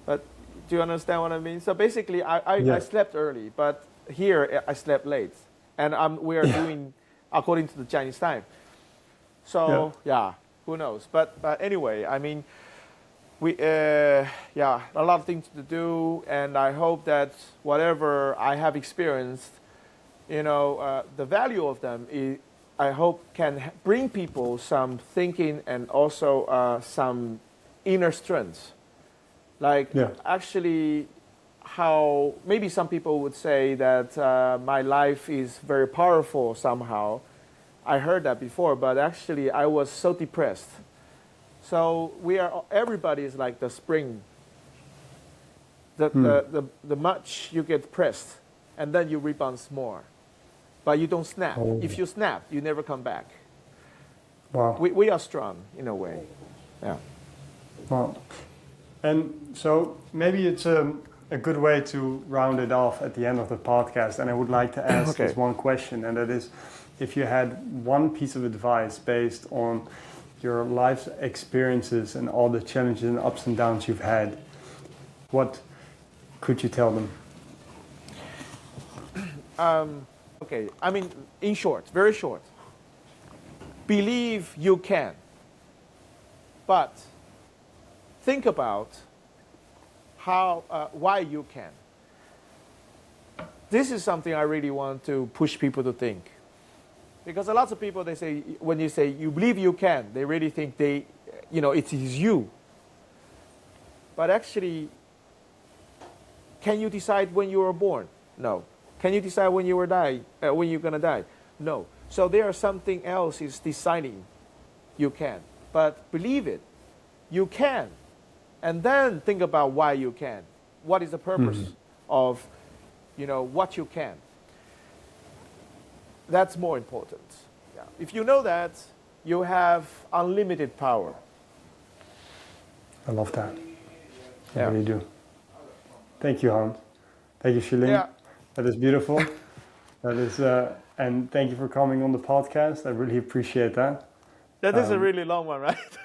Speaker 1: But do you understand what I mean? So basically, I slept early, but here I slept late, and we are doing according to the Chinese time. So who knows? But anyway, I mean, we a lot of things to do, and I hope that whatever I have experienced, the value of them is, I hope, can bring people some thinking and also some inner strength. Like actually, how maybe some people would say that my life is very powerful somehow. I heard that before, but actually I was so depressed. So everybody is like the spring. The much you get pressed, and then you rebound more. but you don't snap.
Speaker 2: Oh.
Speaker 1: If you snap, you never come back.
Speaker 2: Wow.
Speaker 1: We are strong in a way. Yeah.
Speaker 2: Wow. And so maybe it's a good way to round it off at the end of the podcast. And I would like to ask
Speaker 1: Okay.
Speaker 2: this one question, and that is, if you had one piece of advice based on your life's experiences and all the challenges and ups and downs you've had, what could you tell them?
Speaker 1: Okay, I mean, in short, very short. Believe you can, but think about why you can. This is something I really want to push people to think. Because a lot of people, they say, when you say you believe you can, they really think it is you. But actually, can you decide when you were born? No. Can you decide when you're gonna die? No. So there is something else is deciding you can. But believe it, you can. And then think about why you can. What is the purpose of, what you can? That's more important. Yeah. If you know that, you have unlimited power.
Speaker 2: I love that. I
Speaker 1: Yeah.
Speaker 2: really do. Thank you, Hans. Thank you, Shiling.
Speaker 1: Yeah.
Speaker 2: That is beautiful. That is, and thank you for coming on the podcast. I really appreciate that.
Speaker 1: That is a really long one, right?